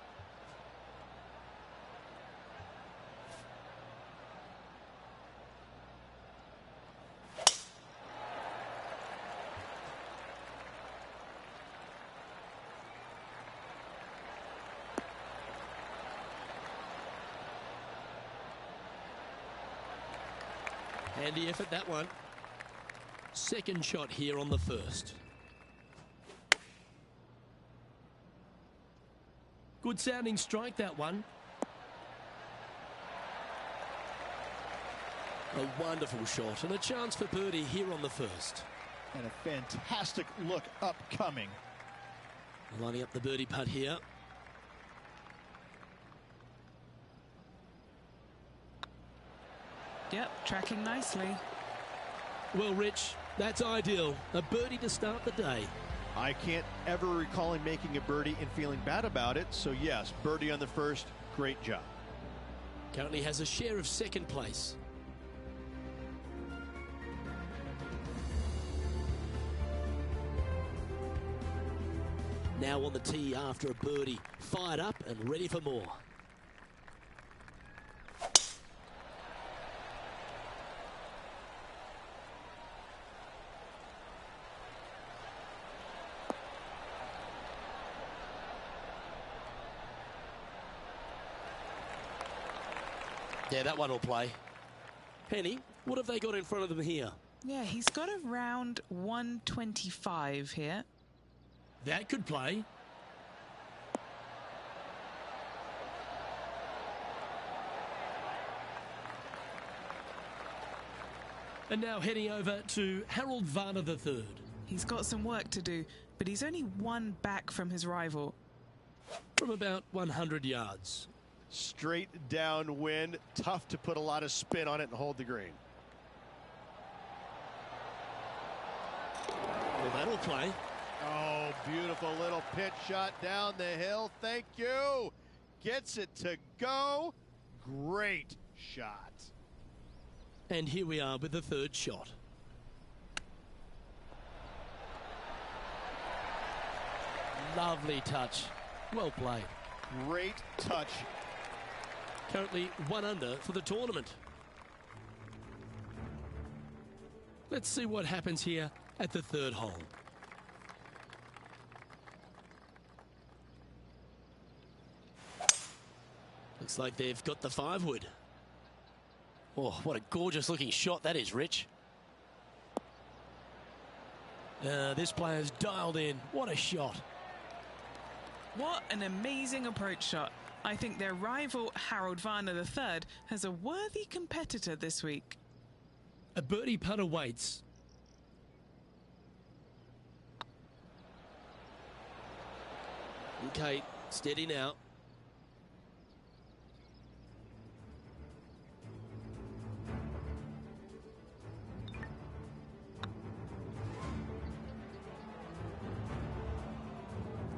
Handy effort, that one. Second shot here on the first. Good sounding strike, that one. A wonderful shot and a chance for birdie here on the first. And a fantastic look upcoming. Lining up the birdie putt here. Yep, tracking nicely. Well, Rich, that's ideal. A birdie to start the day. I can't ever recall him making a birdie and feeling bad about it. So yes, birdie on the first, great job. Currently has a share of second place. Now on the tee after a birdie, fired up and ready for more. Yeah, that one will play. Penny, what have they got in front of them here? Yeah, he's got around 125 here. That could play. And now heading over to Harold Varner III. He's got some work to do, but he's only one back from his rival. From about 100 yards. Straight downwind, tough to put a lot of spin on it and hold the green. Well, that'll play. Oh, beautiful little pitch shot down the hill. Thank you. Gets it to go. Great shot. And here we are with the third shot. Lovely touch. Well played. Great touch. Currently 1 under for the tournament. Let's see what happens here at the third hole. Looks like they've got the 5-wood. Oh, what a gorgeous looking shot that is, Rich. This player's dialed in. What a shot. What an amazing approach shot. I think their rival, Harold Varner III, has a worthy competitor this week. A birdie putt awaits. Okay, steady now.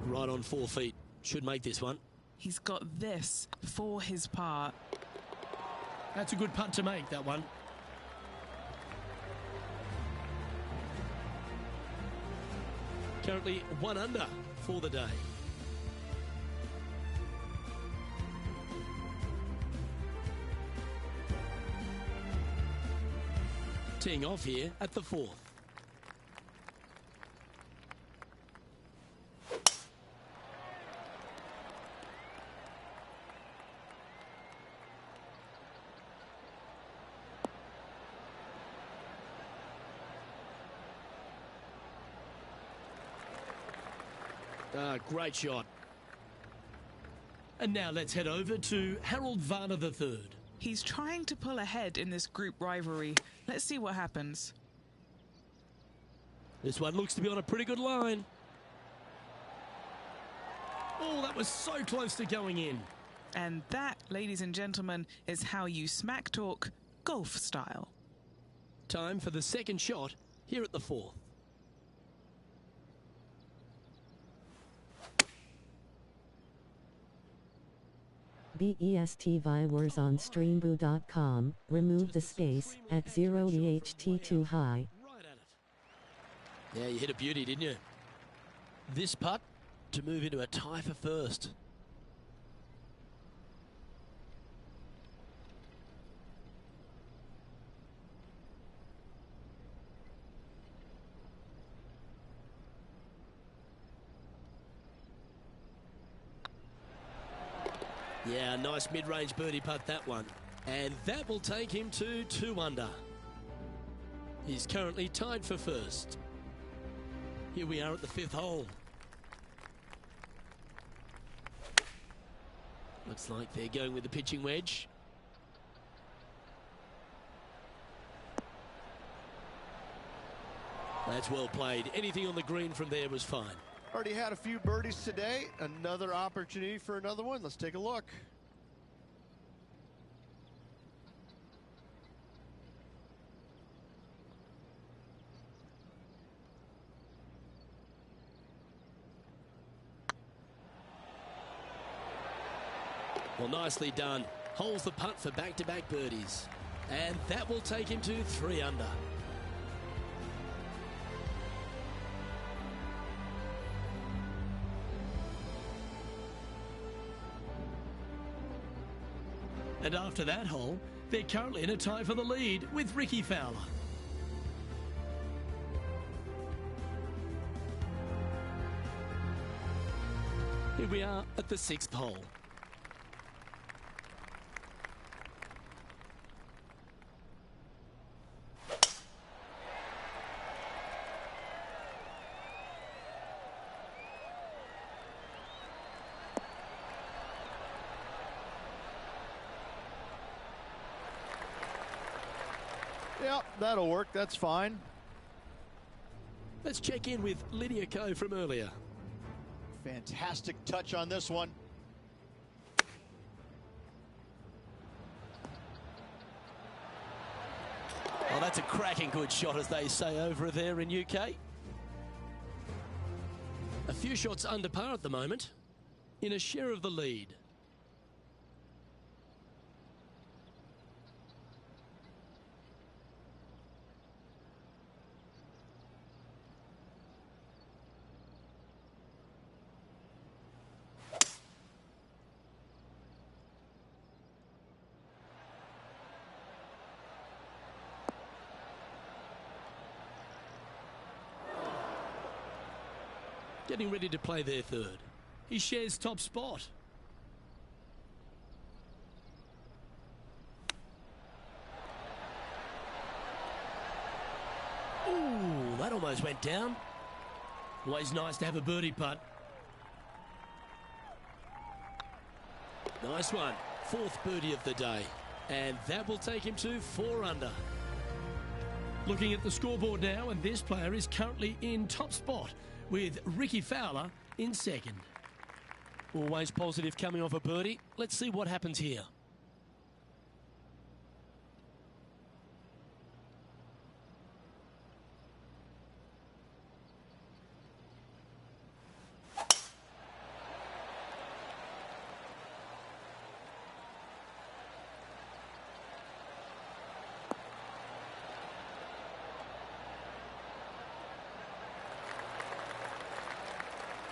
Right on 4 feet. Should make this one. He's got this for his par. That's a good putt to make, that one. Currently 1 under for the day. Teeing off here at the 4th. Great shot. And now let's head over to Harold Varner III. He's trying to pull ahead in this group rivalry. Let's see what happens. This one looks to be on a pretty good line. Oh, that was so close to going in. And that, ladies and gentlemen, is how you smack talk golf style. Time for the second shot here at the 4th. BEST viewers on streamboo.com, remove the space at 0 EHT too high. Right at it. Yeah, you hit a beauty, didn't you? This putt to move into a tie for first. Yeah, nice mid-range birdie putt, that one. And that will take him to 2 under. He's currently tied for first. Here we are at the 5th hole. Looks like they're going with the pitching wedge. That's well played. Anything on the green from there was fine. Already had a few birdies today. Another opportunity for another one. Let's take a look. Well, nicely done. Holds the putt for back-to-back birdies. And that will take him to 3 under. And after that hole, they're currently in a tie for the lead with Ricky Fowler. Here we are at the 6th hole. Yep, that'll work. That's fine. Let's check in with Lydia Ko from earlier. Fantastic touch on this one. Well, that's a cracking good shot, as they say over there in UK. A few shots under par at the moment, in a share of the lead. Getting ready to play their 3rd. He shares top spot. Ooh, that almost went down. Always nice to have a birdie putt. Nice one. 4th birdie of the day. And that will take him to 4 under. Looking at the scoreboard now, and this player is currently in top spot with Ricky Fowler in 2nd. Always positive coming off a birdie. Let's see what happens here.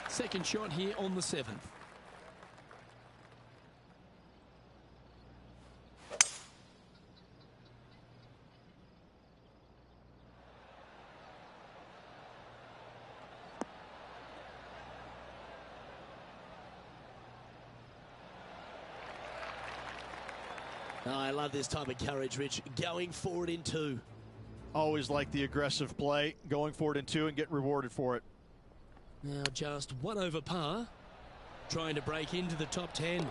Second shot here on the 7th. Oh, I love this type of courage, Rich. Going forward in 2. Always like the aggressive play, going forward in 2 and get rewarded for it. Now just 1 over par, trying to break into the top 10.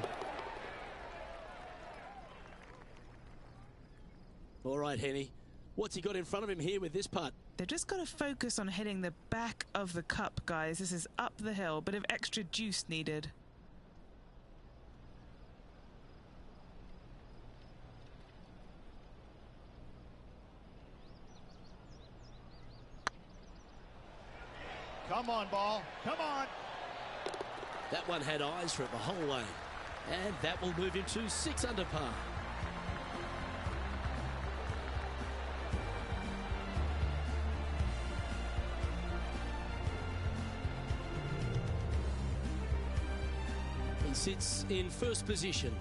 All right, Henny. What's he got in front of him here with this putt? They've just got to focus on hitting the back of the cup, guys. This is up the hill, bit of extra juice needed. Come on, ball. Come on. That one had eyes for it the whole way. And that will move him to 6 under par. He sits in first position.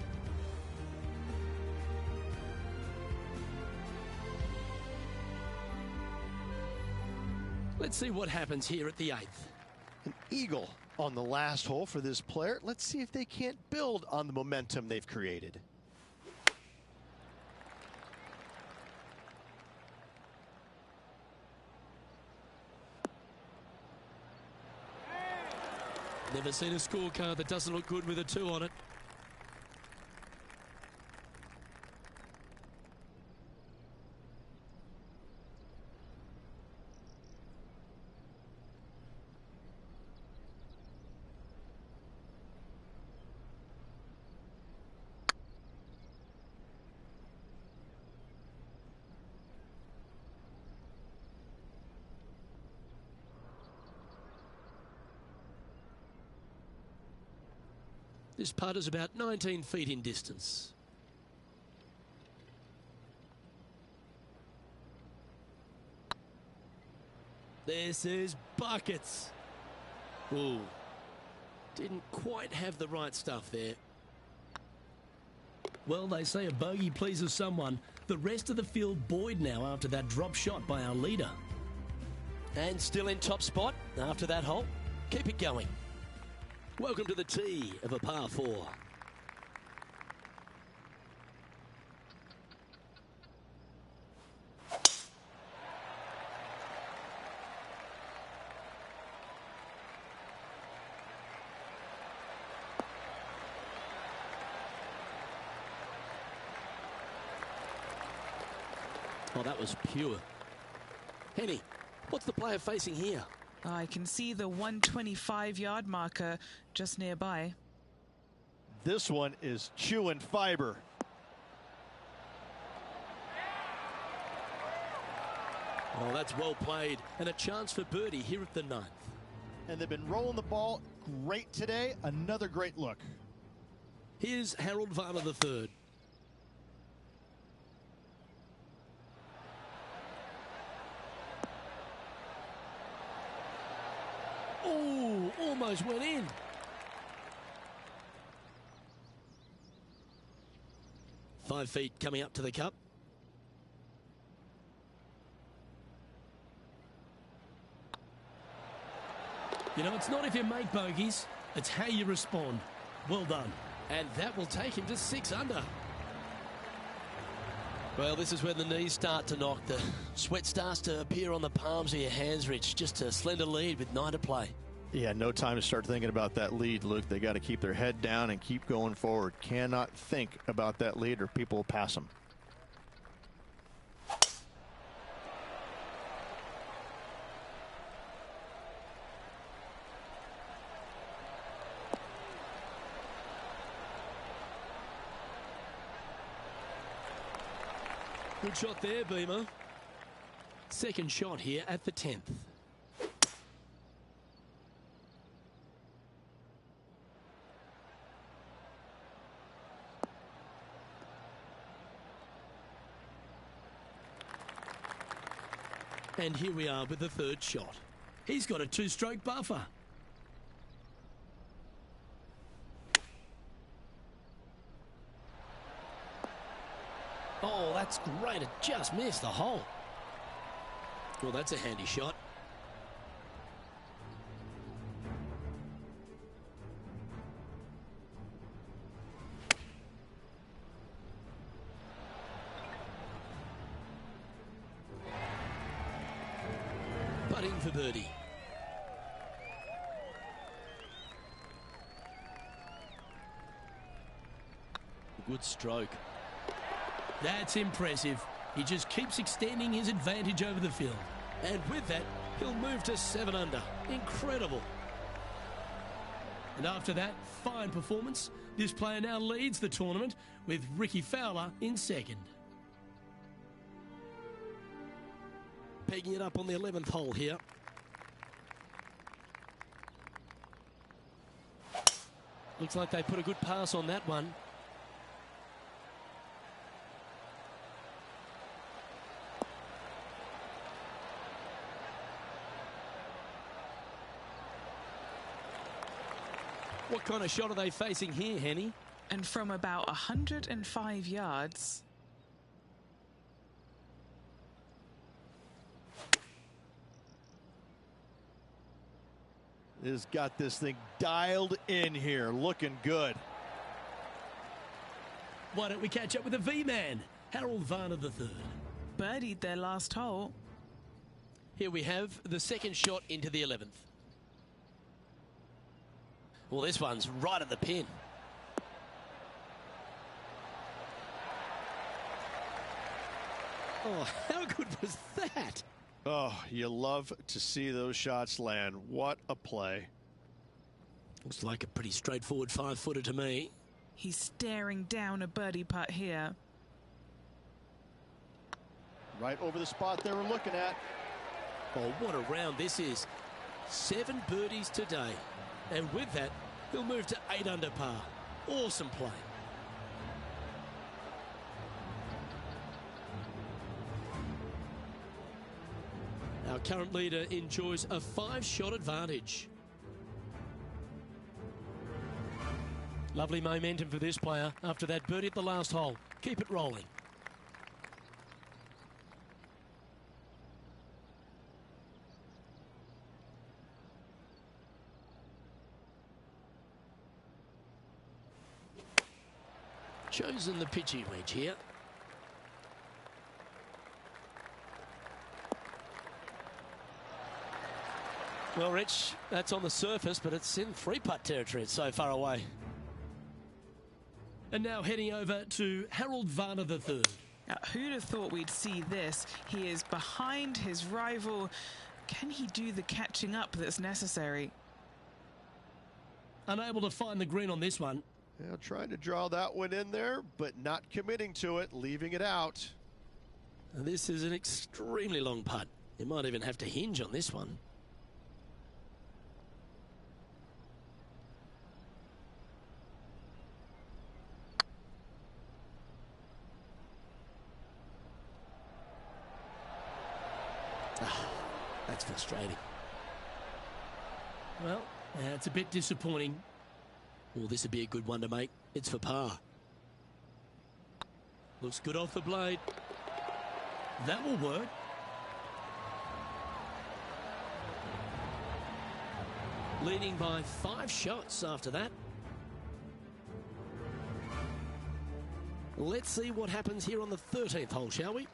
Let's see what happens here at the 8th. An eagle on the last hole for this player. Let's see if they can't build on the momentum they've created. Never seen a scorecard that doesn't look good with a 2 on it. This putt is about 19 feet in distance. This is buckets. Ooh. Didn't quite have the right stuff there. Well, they say a bogey pleases someone. The rest of the field buoyed now after that drop shot by our leader. And still in top spot after that hole. Keep it going. Welcome to the tee of a par 4. Oh, that was pure. Henny, what's the player facing here? I can see the 125-yard marker just nearby. This one is chewing fiber. Oh, that's well played. And a chance for birdie here at the 9th. And they've been rolling the ball great today. Another great look. Here's Harold Varner III. Oh, almost went in. Five feet coming up to the cup. You know, it's not if you make bogeys, it's how you respond. Well done. And that will take him to 6 under. Well, this is when the knees start to knock. The sweat starts to appear on the palms of your hands, Rich. Just a slender lead with 9 to play. Yeah, no time to start thinking about that lead, Luke. They got to keep their head down and keep going forward. Cannot think about that lead or people will pass them. Good shot there, Beamer. Second shot here at the 10th. And here we are with the third shot. He's got a 2-stroke buffer. Oh, that's great. It just missed the hole. Well, that's a handy shot. Putting for birdie. Good stroke. That's impressive. He just keeps extending his advantage over the field. And with that, he'll move to 7 under. Incredible. And after that fine performance, this player now leads the tournament with Ricky Fowler in second. Pegging it up on the 11th hole here. Looks like they put a good pass on that one. What kind of shot are they facing here, Henny? And from about 105 yards. Has got this thing dialed in here, looking good. Why don't we catch up with the V-Man, Harold Varner III. Birdied their last hole. Here we have the second shot into the 11th. Well, this one's right at the pin. Oh, how good was that? Oh, you love to see those shots land. What a play. Looks like a pretty straightforward 5-footer to me. He's staring down a birdie putt here. Right over the spot they were looking at. Oh, what a round this is. 7 birdies today. And with that, he'll move to 8 under par. Awesome play. Our current leader enjoys a 5-shot advantage. Lovely momentum for this player after that birdie at the last hole. Keep it rolling. Chosen the pitching wedge here. Well, Rich, that's on the surface, but it's in 3-putt territory. It's so far away. And now heading over to Harold Varner III. Now, who'd have thought we'd see this? He is behind his rival. Can he do the catching up that's necessary? Unable to find the green on this one. Yeah, trying to draw that one in there, but not committing to it, leaving it out. And this is an extremely long putt. You might even have to hinge on this one. That's frustrating. Well, it's a bit disappointing. Well, this would be a good one to make. It's for par. Looks good off the blade. That will work. Leading by 5 shots after that. Let's see what happens here on the 13th hole, shall we?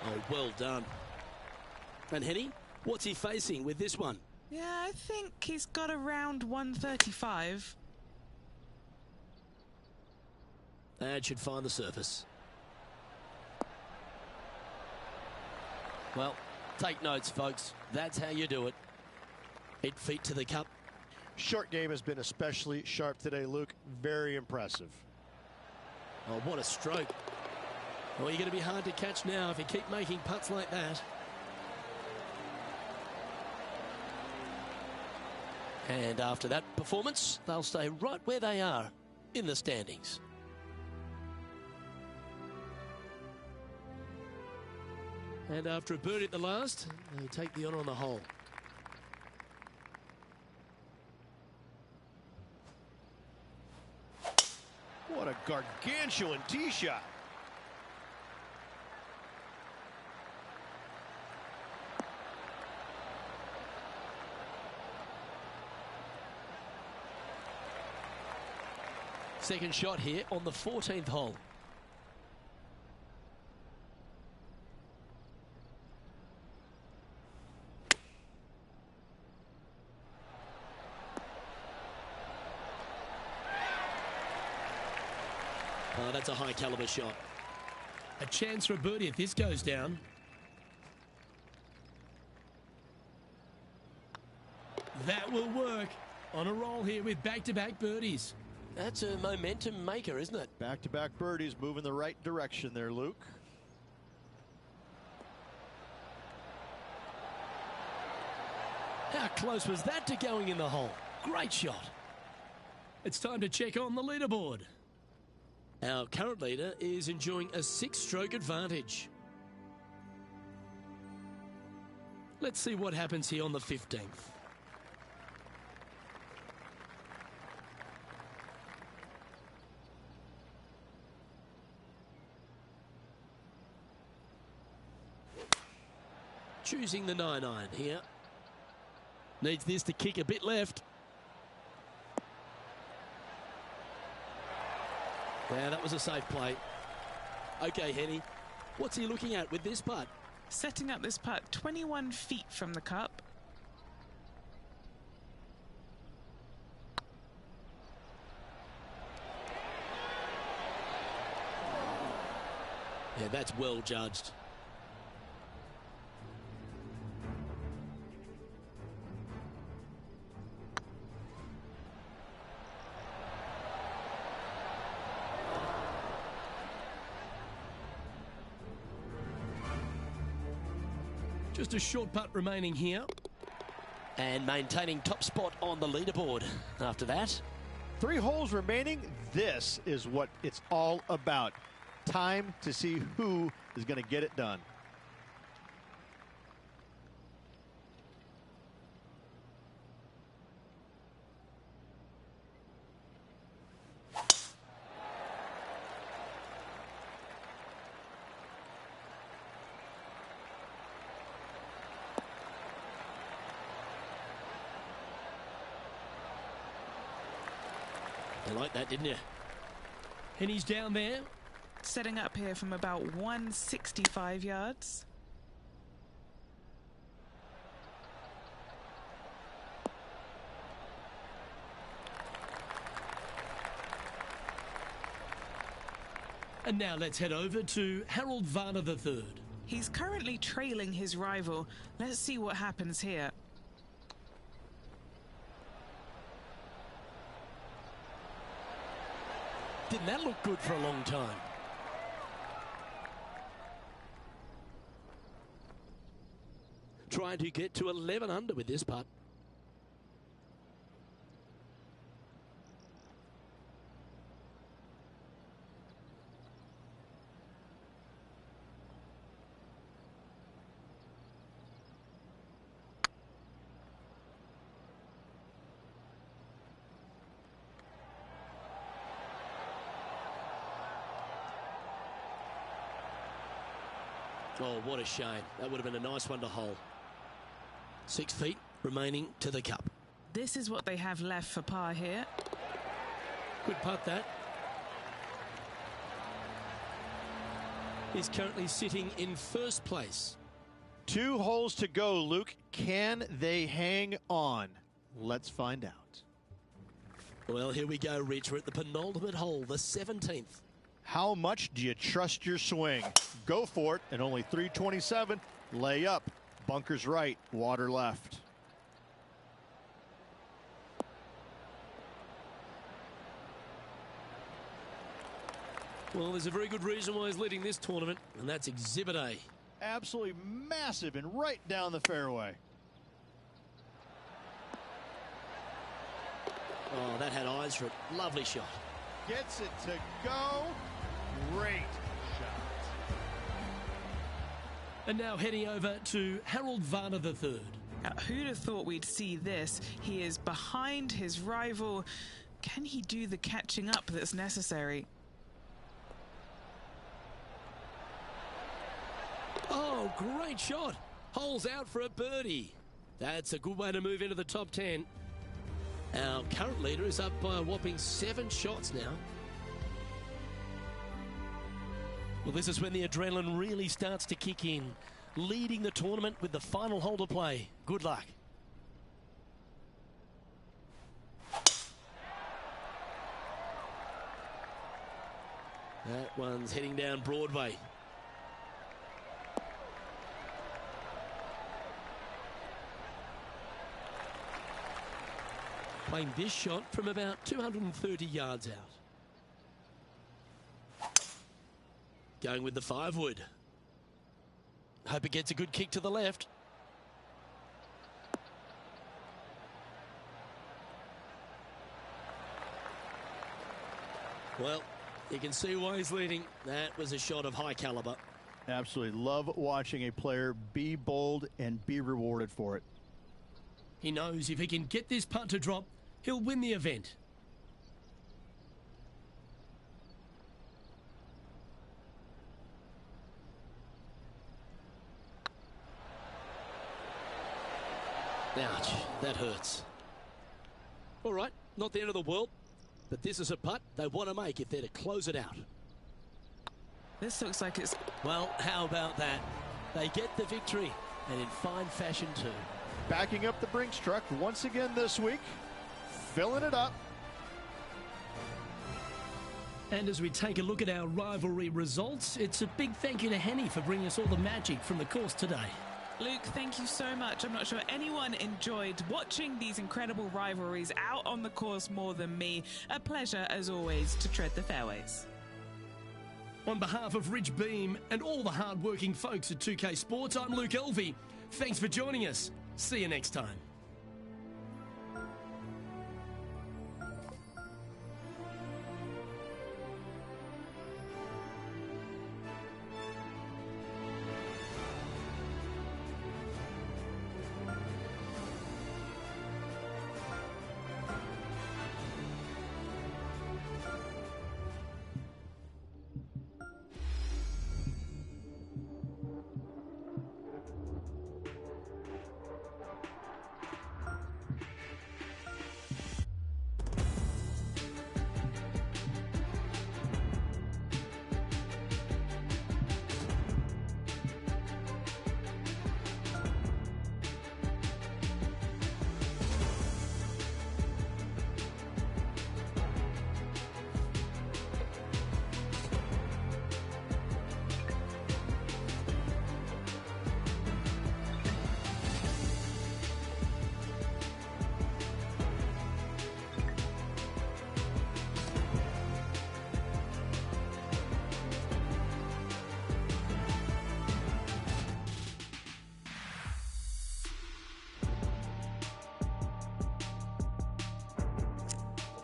Oh, well done. And Henny, what's he facing with this one? Yeah, I think he's got around 135. That should find the surface. Well, take notes, folks. That's how you do it. 8 feet to the cup. Short game has been especially sharp today, Luke. Very impressive. Oh, what a stroke. Well, you're going to be hard to catch now if you keep making putts like that. And after that performance, they'll stay right where they are in the standings. And after a birdie at the last, they take the honour on the hole. What a gargantuan tee shot. Second shot here on the 14th hole. Oh, that's a high caliber shot. A chance for a birdie if this goes down. That will work. On a roll here with back-to-back birdies. That's a momentum maker, isn't it? Back-to-back birdies, moving the right direction there, Luke. How close was that to going in the hole? Great shot. It's time to check on the leaderboard. Our current leader is enjoying a 6-stroke advantage. Let's see what happens here on the 15th. Choosing the 9-iron here. Needs this to kick a bit left. Yeah, that was a safe play. Okay, Henny, what's he looking at with this putt? Setting up this putt 21 feet from the cup. Yeah, that's well judged. Just a short putt remaining here. And maintaining top spot on the leaderboard after that. 3 holes remaining. This is what it's all about. Time to see who is going to get it done. You like that, didn't you? And he's down there. Setting up here from about 165 yards. And now let's head over to Harold Varner III. He's currently trailing his rival. Let's see what happens here. Didn't that look good for a long time? Trying to get to 11 under with this putt. Oh, what a shame. That would have been a nice one to hole. 6 feet remaining to the cup. This is what they have left for par here. Good putt, that. He's currently sitting in first place. 2 holes to go, Luke. Can they hang on? Let's find out. Well, here we go, Rich. We're at the penultimate hole, the 17th. How much do you trust your swing? Go for it, and only 327. Lay up. Bunkers right, water left. Well, there's a very good reason why he's leading this tournament, and that's Exhibit A. Absolutely massive and right down the fairway. Oh, that had eyes for it. Lovely shot. Gets it to go. Great shot. And now heading over to Harold Varner III. Now, who'd have thought we'd see this? He is behind his rival. Can he do the catching up that's necessary? Oh, great shot. Holes out for a birdie. That's a good way to move into the top 10. Our current leader is up by a whopping 7 shots now. Well, this is when the adrenaline really starts to kick in. Leading the tournament with the final hole to play. Good luck. That one's heading down Broadway. playing this shot from about 230 yards out. Going with the 5-wood. Hope it gets a good kick to the left. Well, you can see why he's leading. That was a shot of high caliber. Absolutely love watching a player be bold and be rewarded for it. He knows if he can get this putt to drop, he'll win the event. Ouch, that hurts. All right, not the end of the world, but this is a putt they want to make if they're to close it out. This looks like it's... Well, how about that? They get the victory, and in fine fashion too. Backing up the Brinks truck once again this week, filling it up. And as we take a look at our rivalry results, it's a big thank you to Henny for bringing us all the magic from the course today. Luke, thank you so much. I'm not sure anyone enjoyed watching these incredible rivalries out on the course more than me. A pleasure, as always, to tread the fairways. On behalf of Rich Beam and all the hard-working folks at 2K Sports, I'm Luke Elvey. Thanks for joining us. See you next time.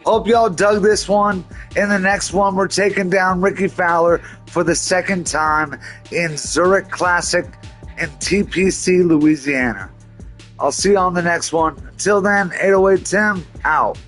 Hope y'all dug this one. In the next one, we're taking down Ricky Fowler for the second time in Zurich Classic in TPC, Louisiana. I'll see you on the next one. Until then, 808 Tim, out.